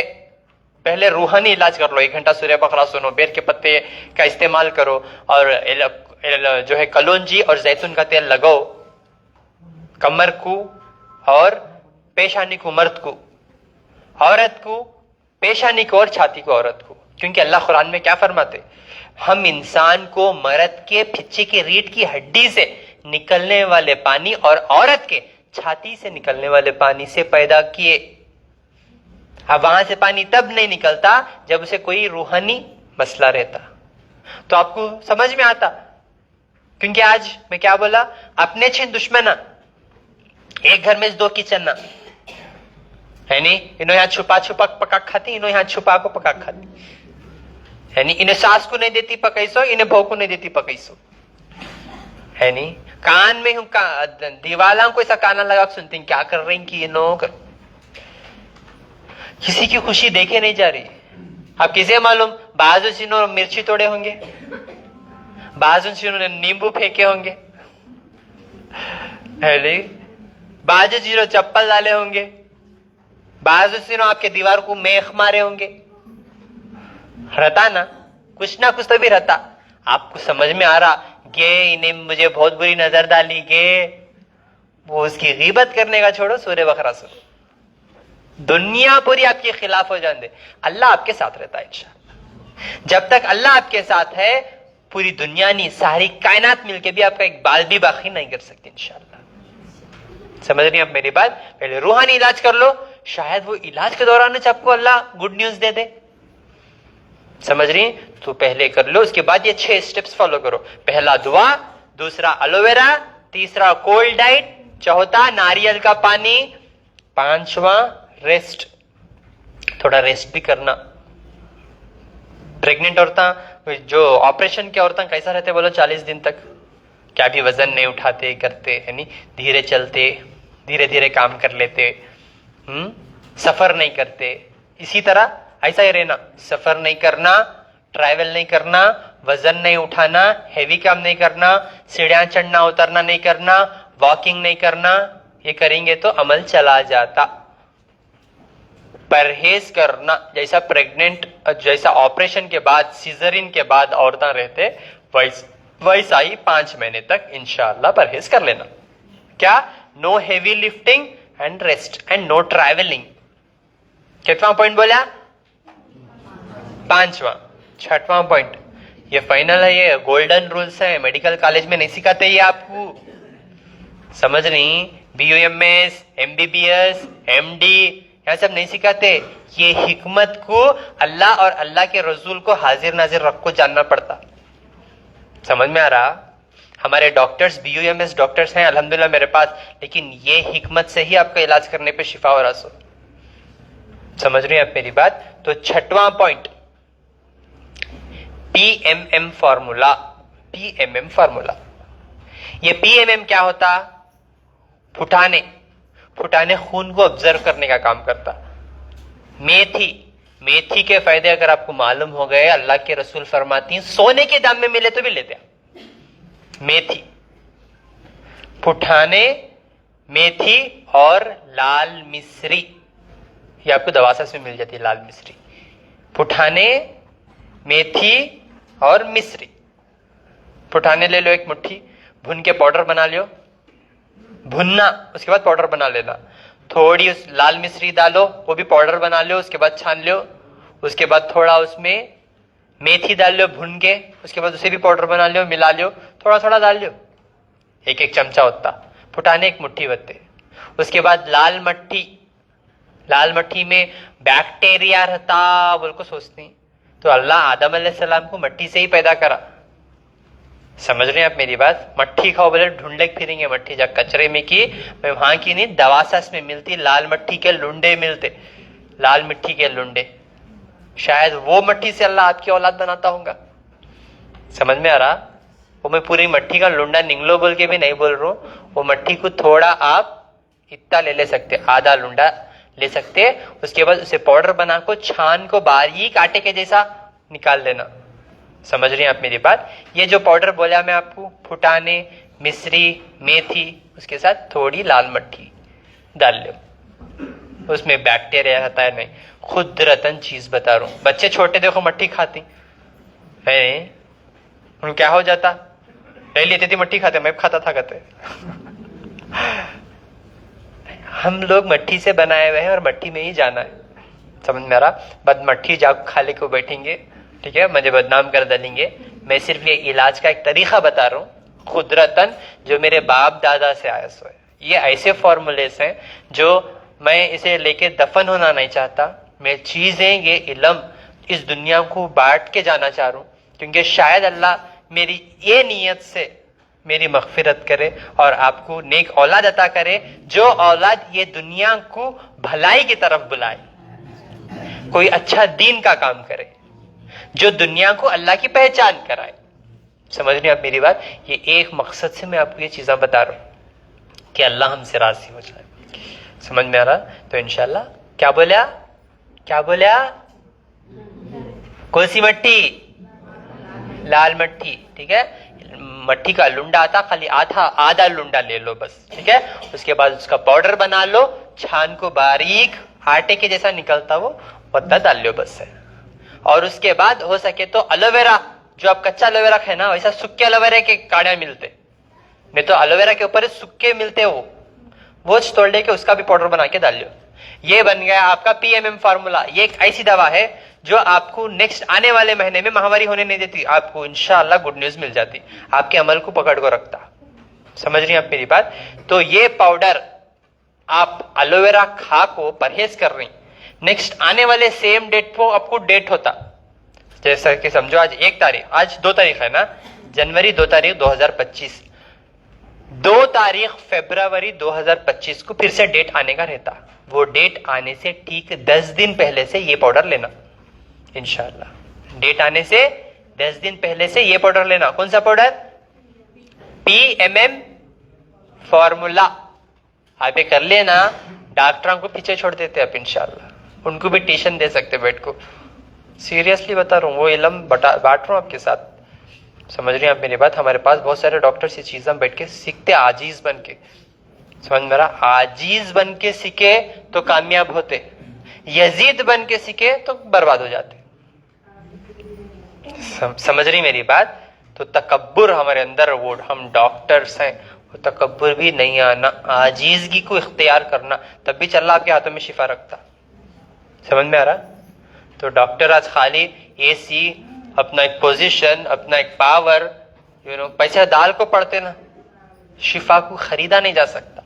पहले रूहानी इलाज कर लो, 1 घंटा सूर्य बकरा सुनो, बेर के पत्ते का इस्तेमाल करो और जो है कलौंजी और जैतून का तेल लगाओ कमर को और पेशानी को मर्द को, औरत को पेशानी को और छाती को औरत को। क्योंकि अल्लाह कुरान में क्या फरमाते, हम इंसान को मर्द के फिच्चे की रीढ़ की हड्डी से निकलने वाले पानी और औरत के छाती से निकलने वाले पानी से पैदा किए। अब वहां से पानी तब नहीं निकलता जब उसे कोई रूहानी मसला रहता। तो आपको समझ में आता। क्योंकि आज मैं क्या बोला, अपने छिन दुश्मना, एक घर में 2 किचन ना, है नहीं, इन्हों यहाँ छुपा छुपा पका खाती, इन्हों यहाँ छुपा को पका खाती, है नहीं, इन्हें सास को नहीं देती पकैसो, इन्हें बहू को नहीं देती पकैसो, है नहीं। कान में हूं दीवाला को ऐसा काना लगा सुनती क्या कर रही कि ये नो कर, किसी की खुशी देखे नहीं जा रही। अब किसे मालूम, बाजू सिनों मिर्ची तोड़े होंगे, बाजू सिनों ने नींबू फेंके होंगे, बाजू सिनों चप्पल डाले होंगे, बाजू सिनों आपके दीवार को मेख मारे होंगे। रहता ना, कुछ ना कुछ तो भी रहता। आपको समझ में आ रहा गे इन्हें मुझे बहुत बुरी नजर डाली गे, वो उसकी गीबत करने का छोड़ो, सूर्य बकरा सुनो। दुनिया पूरी आपके खिलाफ हो जाने दे, अल्लाह आपके साथ रहता है इंशाअल्लाह। जब तक अल्लाह आपके साथ है, पूरी दुनिया नहीं, सारी कायनात मिलके भी आपका एक बाल भी बाकी नहीं कर सकती इंशाअल्लाह। समझ रही आप मेरी बात? पहले रूहानी इलाज कर लो, शायद वो इलाज के दौरान आपको अल्लाह गुड न्यूज दे दे। समझ रही? तो पहले कर लो, उसके बाद ये 6 स्टेप्स फॉलो करो। पहला दुआ, दूसरा एलोवेरा, तीसरा कोल्ड डाइट, चौथा नारियल का पानी, 5वां रेस्ट। थोड़ा रेस्ट भी करना। प्रेग्नेंट औरतें, जो ऑपरेशन की औरतें कैसा रहते बोलो 40 दिन तक, क्या भी वजन नहीं उठाते करते, यानी धीरे चलते, धीरे धीरे काम कर लेते, सफर नहीं करते। इसी तरह ऐसा ही रहना, सफर नहीं करना, ट्रैवल नहीं करना, वजन नहीं उठाना, हेवी काम नहीं करना, सीढ़ियां चढ़ना उतरना नहीं करना, वॉकिंग नहीं करना। ये करेंगे तो अमल चला जाता। परहेज करना, जैसा प्रेग्नेंट, जैसा ऑपरेशन के बाद, सीजरिन के बाद औरतें रहते, वैसा ही 5 महीने तक इंशाअल्लाह परहेज कर लेना। क्या? No heavy lifting and rest and no travelling. कितना पॉइंट बोला? 5वां। 6वां पॉइंट, ये फाइनल है, ये गोल्डन रूल्स है, मेडिकल कॉलेज में नहीं सिखाते ये आपको। समझ नहीं? BUMS, MBBS, MD यह सब नहीं सिखाते। ये हिकमत को अल्लाह और अल्लाह के रसूल को हाजिर नाजिर रख को जानना पड़ता। समझ में आ रहा? हमारे डॉक्टर्स BUMS डॉक्टर्स हैं अल्हम्दुलिल्लाह मेरे पास, लेकिन ये हिकमत से ही आपका इलाज करने पे शिफा हो रहा। सो समझ रहे हैं आप मेरी बात? तो 6वां point, PMM formula. PMM formula, ये PMM क्या होता? फुटाने खून को ऑब्जर्व करने का काम करता। मेथी के फायदे अगर आपको मालूम हो गए, अल्लाह के रसूल फरमाती हैं सोने के दाम में मिले तो भी लेते हैं। मेथी, फुटाने, मेथी और लाल मिश्री, ये आपको दवासास में मिल जाती है। लाल मिश्री, फुटाने, मेथी और मिश्री। फुटाने ले लो 1 मुट्ठी, भुन के पाउडर बना लियो, भुनना, उसके बाद पाउडर बना लेना। थोड़ी उस लाल मिश्री डालो, वो भी पाउडर बना लो, उसके बाद छान लो। उसके बाद थोड़ा उसमें मेथी डाल लो भुन के, उसके बाद उसे भी पाउडर बना लो, मिला लो, थोड़ा थोड़ा डाल लो, 1-1 चमचा होता। फुटाने 1 मुट्ठी बत्ते। उसके बाद लाल मट्टी में बैक्टीरिया रहता बोल को सोचती, तो अल्लाह आदम अलैहिस्सलाम को मट्टी से ही पैदा करा। समझ रहे हैं आप मेरी बात? मट्टी खाओ बोले ढूंढे फिरेंगे मट्टी, जब कचरे में की, मैं वहां की नहीं, दवासास में मिलती लाल मट्टी के लुंडे मिलते, लाल मिट्टी के लुंडे। शायद वो मट्टी से अल्लाह आपकी औलाद बनाता होगा। समझ में आ रहा? वो मैं पूरी मट्टी का लुंडा निगलो बोल के भी नहीं बोल रहा हूं। वो मट्टी को थोड़ा आप इतना ले सकते, आधा लुंडा ले सकते, उसके बाद उसे पाउडर बना को छान को बारीक आटे के जैसा निकाल लेना। समझ रही हैं आप मेरी बात? ये जो पाउडर बोला मैं आपको, फुटाने, मिश्री, मेथी, उसके साथ थोड़ी लाल मट्टी डाल लो, उसमें बैक्टीरिया रहता है नहीं, खुदरतन चीज बता रहा हूं। बच्चे छोटे देखो मट्टी खाती है, उन क्या हो जाता, ले लेते थी मट्टी खाते, मैं खाता था कहते। हम लोग मट्टी से बनाए हुए हैं और मट्टी में ही जाना है। समझ में आ रहा? बद मट्टी जाग खाले को बैठेंगे, ठीक है, मुझे बदनाम कर डालेंगे। मैं सिर्फ ये इलाज का एक तरीका बता रहा हूँ, खुदरतन जो मेरे बाप दादा से आया सो है। ये ऐसे फॉर्मूलेस हैं जो मैं इसे लेके दफन होना नहीं चाहता। मैं चीजें, ये इल्म इस दुनिया को बांट के जाना चाह रहा हूँ, क्योंकि शायद अल्लाह मेरी ये नीयत से मेरी मगफिरत करे और आपको नेक औलाद अता करे, जो औलाद ये दुनिया को भलाई की तरफ बुलाए, कोई अच्छा दीन का काम करे, जो दुनिया को अल्लाह की पहचान कराए। समझ रहे आप मेरी बात? ये एक मकसद से मैं आपको ये चीजें बता रहा हूं कि अल्लाह हमसे राजी हो जाए। समझ में आ रहा? तो इंशाल्लाह क्या बोला? क्या बोला? कौन सी मट्टी? लाल मट्टी, ठीक है। मट्टी का लुंडा आता, खाली आधा लुंडा ले लो बस, ठीक है। उसके बाद उसका पाउडर बना लो, छान को बारीक आटे के जैसा निकलता वो पत्ता डाल लो बस है। और उसके बाद हो सके तो एलोवेरा, जो आप कच्चा एलोवेरा खाए ना, वैसा सूखे एलोवेरा के काढ़े मिलते, नहीं तो एलोवेरा के ऊपर सूखे मिलते वो तोड़ लेके उसका भी पाउडर बना के डाल लो। ये बन गया आपका PMM फार्मूला। ये एक ऐसी दवा है जो आपको नेक्स्ट आने वाले महीने में महामारी होने नहीं देती, आपको इंशाअल्लाह गुड न्यूज मिल जाती, आपके अमल को पकड़ को रखता। समझ रही हैं आप मेरी बात? तो ये पाउडर आप एलोवेरा खा को परहेज कर रही, नेक्स्ट आने वाले सेम डेट को आपको डेट होता, जैसा कि समझो आज 1 तारीख, आज 2 तारीख है ना, जनवरी 2 तारीख 2025, 2 तारीख फरवरी 2025 को फिर से डेट आने का रहता। वो डेट आने से ठीक 10 दिन पहले से ये पाउडर लेना इंशाअल्लाह। डेट आने से 10 दिन पहले से ये पाउडर लेना। कौन सा पाउडर? PMM formula. आप ये कर लेना, डॉक्टरों को पीछे छोड़ देते आप इंशाअल्लाह, उनको भी ट्यूशन दे सकते बैठ को। सीरियसली बता रहा हूँ, वो इल्म बांट रहा हूँ आपके साथ। समझ रहे हैं आप मेरी बात? हमारे पास बहुत सारे डॉक्टर्स ये चीजें बैठ के सीखते, आजीज बन के। समझ में रहा? आजीज बन के सीखे तो कामयाब होते, यजीद बन के सीखे तो बर्बाद हो जाते। समझ रही मेरी बात? तो तकब्बुर हमारे अंदर, वो हम डॉक्टर्स हैं, वो तकब्बुर भी नहीं आना, आजीजगी को इख्तियार करना, तब भी अल्लाह आपके हाथों में शिफा रखता। समझ में आ रहा? तो डॉक्टर आज खाली AC, अपना एक पोजीशन, अपना एक पावर, पैसा डाल को पढ़ते ना, शिफा को खरीदा नहीं जा सकता,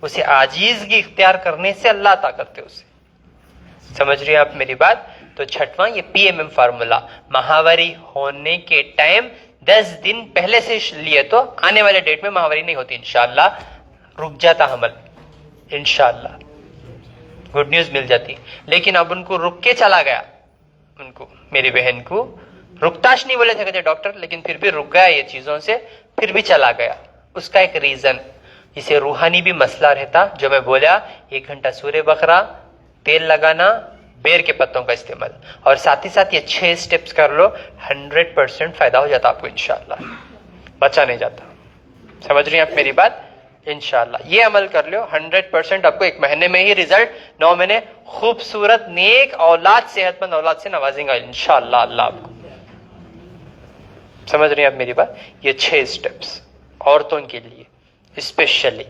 उसे आजीजगी इख्तियार करने से अल्लाह अता करते उसे। समझ रही हैं आप मेरी बात? तो छठवां ये PMM फार्मूला, महावारी होने के टाइम 10 दिन पहले से लिए तो आने वाले डेट में महावारी नहीं होती इंशाअल्लाह, रुक जाता हमल इंशाअल्लाह, गुड न्यूज मिल जाती। लेकिन अब उनको रुक के चला गया, उनको, मेरी बहन को रुकताश नहीं बोले थे डॉक्टर, लेकिन फिर भी रुक गया ये चीजों से, फिर भी चला गया। उसका एक रीजन, इसे रूहानी भी मसला रहता, जो मैं बोला, 1 घंटा सूर्य बकरा, तेल लगाना, बेर के पत्तों का इस्तेमाल, और साथ ही साथ ये 6 स्टेप्स कर लो, 100% फायदा हो जाता आपको इंशाअल्लाह, बचा नहीं जाता। समझ रही हैं आप मेरी बात? इंशाअल्लाह ये अमल कर लो, 100% आपको 1 महीने में ही रिजल्ट, 9 महीने खूबसूरत नेक औलाद, सेहतमंद औलाद से नवाजेंगे इंशाअल्लाह अल्लाह आपको। समझ रही हैं आप मेरी बात? ये 6 स्टेप्स औरतों के लिए स्पेशली,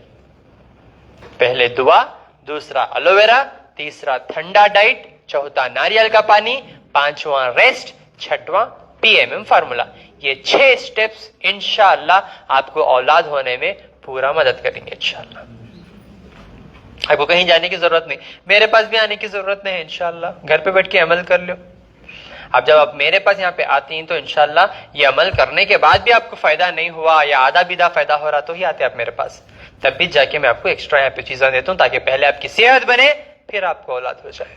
पहले दुआ, दूसरा एलोवेरा, तीसरा ठंडा डाइट, चौथा नारियल का पानी, 5वां रेस्ट, 6वां PMM फार्मूला। ये 6 स्टेप्स इंशाअल्लाह आपको औलाद होने में पूरा मदद करेंगे इंशाअल्लाह। आपको कहीं जाने की जरूरत नहीं, मेरे पास भी आने की जरूरत नहीं है इंशाअल्लाह, घर पे बैठ के अमल कर लो। अब जब आप मेरे पास यहाँ पे आती हैं तो इंशाअल्लाह ये अमल करने के बाद भी आपको फायदा नहीं हुआ या आधा बिदा फायदा हो रहा तो ही आते आप मेरे पास, तब भी जाके मैं आपको एक्स्ट्रा यहाँ पे चीजें देता हूँ, ताकि पहले आपकी सेहत बने फिर आपको औलाद हो जाए।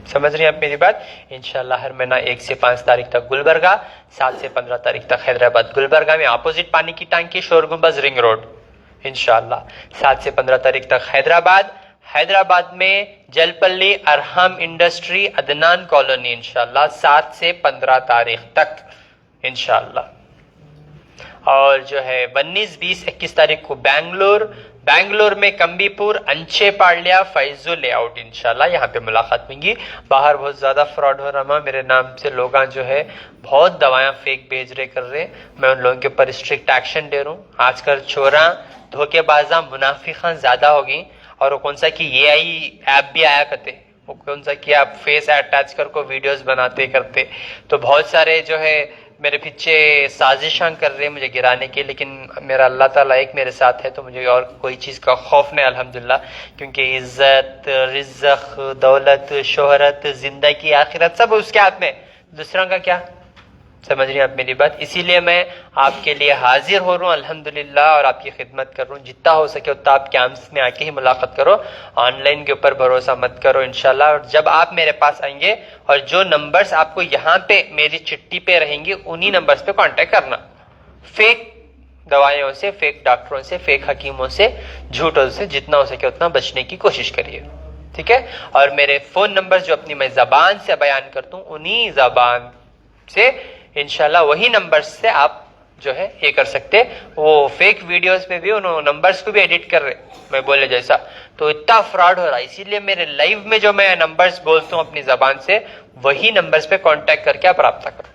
समझ रही हैं आप मेरी बात? इंशाअल्लाह हर महीना 1 से 5 तारीख तक गुलबर्गा, 7 से 15 तारीख तक हैदराबाद। गुलबर्गा में अपोजिट पानी की टांकी, शोर गुंबज, रिंग रोड इंशाअल्लाह। 7 से 15 तारीख तक हैदराबाद। हैदराबाद में जलपल्ली अरहम इंडस्ट्री, अदनान कॉलोनी इंशाअल्लाह 7 से 15 तारीख तक इंशाअल्लाह। और जो है 19, 20, 21 तारीख को बैंगलोर में कंबीपुर, अंचे पाड़लिया, फैजुल लेआउट इंशाल्लाह यहाँ पे मुलाकात होंगी। बाहर बहुत ज्यादा फ्रॉड हो रहा है, मेरे नाम से लोग जो है बहुत दवाएं फेक भेज रहे कर रहे, मैं उन लोगों के ऊपर स्ट्रिक्ट एक्शन दे रहा हूँ। आजकल चोरा, धोखेबाजा, मुनाफिका ज्यादा होगी, और वो कौन सा कि AI ऐप भी आया करते, वो कौन सा कि आप फेस अटैच करके वीडियोस बनाते करते, तो बहुत सारे जो है मेरे पीछे साजिशां कर रहे हैं मुझे गिराने की, लेकिन मेरा अल्लाह ताला एक मेरे साथ है तो मुझे और कोई चीज़ का खौफ नहीं अल्हम्दुलिल्लाह, क्योंकि इज्जत, रिज़्क़, दौलत, शोहरत, जिंदगी, आखिरत सब उसके हाथ में, दूसरों का क्या। समझ रही हैं आप मेरी बात? इसीलिए मैं आपके लिए हाजिर हो रहा हूँ अल्हम्दुलिल्लाह, और आपकी खिदमत कर रहा हूँ। जितना हो सके उतना आप कैंप्स में आके ही मुलाकात करो, ऑनलाइन के ऊपर भरोसा मत करो इंशाल्लाह। और जब आप मेरे पास आएंगे और जो नंबर्स आपको यहाँ पे मेरी चिट्ठी पे रहेंगे, उन्हीं नंबर्स पे कांटेक्ट करना। फेक दवाइयों से, फेक डॉक्टरों से, फेक हकीमों से, झूठों से जितना हो सके उतना बचने की कोशिश करिए, ठीक है। ठीक है। और मेरे फोन नंबर जो अपनी मैं जबान से बयान करता हूँ, उन्हीं जबान से इंशाल्लाह वही नंबर से आप जो है ये कर सकते। वो फेक वीडियोस में भी उन्होंने नंबर्स को भी एडिट कर रहे, मैं बोले जैसा, तो इतना फ्रॉड हो रहा है। इसीलिए मेरे लाइव में जो मैं नंबर्स बोलता हूँ अपनी जबान से, वही नंबर्स पे कांटेक्ट करके आप राब्ता करो,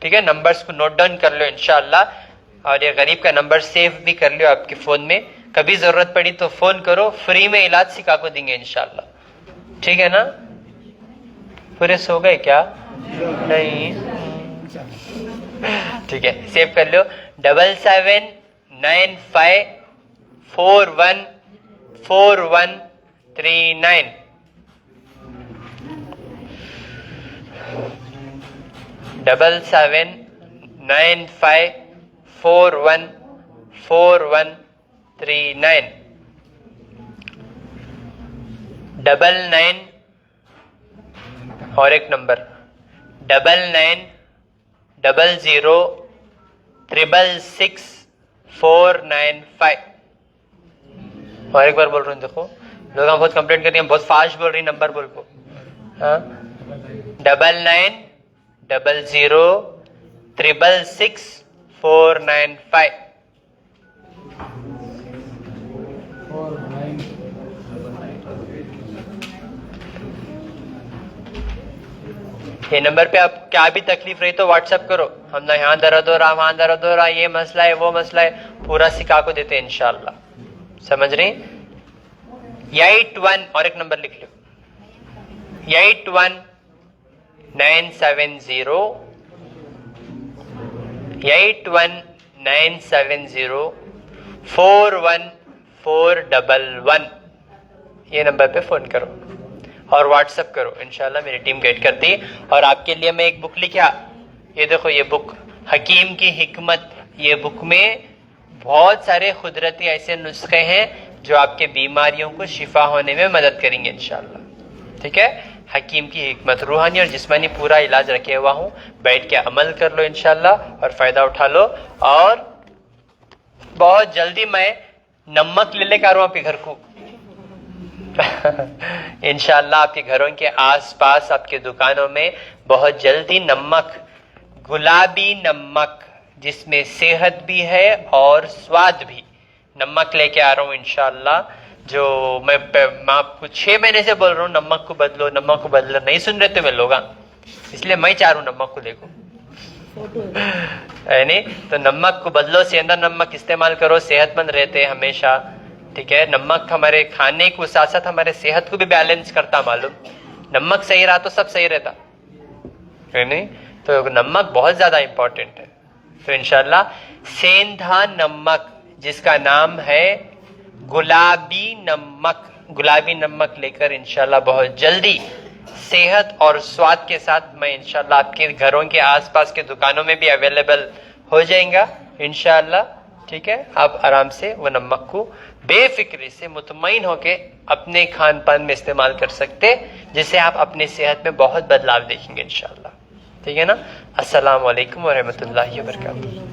ठीक है। नंबर्स को नोट डाउन कर लो इंशाल्लाह, और ये गरीब का नंबर सेव भी कर लो आपके फोन में। कभी जरूरत पड़ी तो फोन करो, फ्री में इलाज सिखा को देंगे इंशाल्लाह, ठीक है ना। पूरे सो गए क्या? नहीं, ठीक है, सेव कर लो 7795414139 7795414139 99 और एक नंबर 9900666495। और एक बार बोल रहा हूँ, देखो लोग हम बहुत कंप्लेंट कर रही हैं, बहुत फास्ट बोल रही नंबर बोल को। 9900666495। ये नंबर पे आप क्या भी तकलीफ रही तो व्हाट्सएप करो, हम ना यहाँ दर्द हो रहा, वहां दर्द हो रहा, ये मसला है, वो मसला है, पूरा सिखा को देते हैं इंशाल्लाह, समझ रही। 81 और एक नंबर लिख लो, 81970 ये नंबर पे फोन करो और व्हाट्सएप करो, इंशाल्लाह मेरी टीम गाइड करती है। और आपके लिए मैं एक बुक लिखा, ये देखो, ये बुक हकीम की हिकमत। ये बुक में बहुत सारे कुदरती ऐसे नुस्खे हैं जो आपके बीमारियों को शिफा होने में मदद करेंगे इंशाल्लाह, ठीक है। हकीम की हिकमत, रूहानी और जिस्मानी पूरा इलाज रखे हुआ हूँ, बैठ के अमल कर लो इंशाल्लाह और फायदा उठा लो। और बहुत जल्दी मैं नमक ले लेकर आ रहा हूँ आपके घर को इंशाल्लाह। आपके घरों के आसपास, आपके दुकानों में बहुत जल्दी नमक, गुलाबी नमक जिसमें सेहत भी है और स्वाद भी, नमक लेके आ रहा हूँ इंशाल्लाह। जो मैं आपको 6 महीने से बोल रहा हूँ नमक को बदलो, नमक को बदलो, नहीं सुन रहे थे मैं लोग, इसलिए मैं चाह रहा हूँ नमक को देखो है नहीं। तो नमक को बदलो, सेंधा नमक इस्तेमाल करो, सेहतमंद रहते हैं हमेशा, ठीक है। नमक हमारे खाने को साथ साथ हमारे सेहत को भी बैलेंस करता, मालूम। नमक सही रहा तो सब सही रहता है नहीं। तो नमक बहुत ज्यादा इंपॉर्टेंट है। तो इंशाल्लाह सेंधा नमक जिसका नाम है गुलाबी नमक, गुलाबी नमक लेकर इंशाल्लाह बहुत जल्दी सेहत और स्वाद के साथ मैं इंशाल्लाह आपके घरों के आसपास के दुकानों में भी अवेलेबल हो जाएगा इंशाल्लाह, ठीक है। आप आराम से वो नमक को बेफिक्री से मुतमईन होके अपने खान पान में इस्तेमाल कर सकते, जिससे आप अपने सेहत में बहुत बदलाव देखेंगे इंशाल्लाह, ठीक है ना। अस्सलाम वालेकुम व रहमतुल्लाहि व बरकातुहू।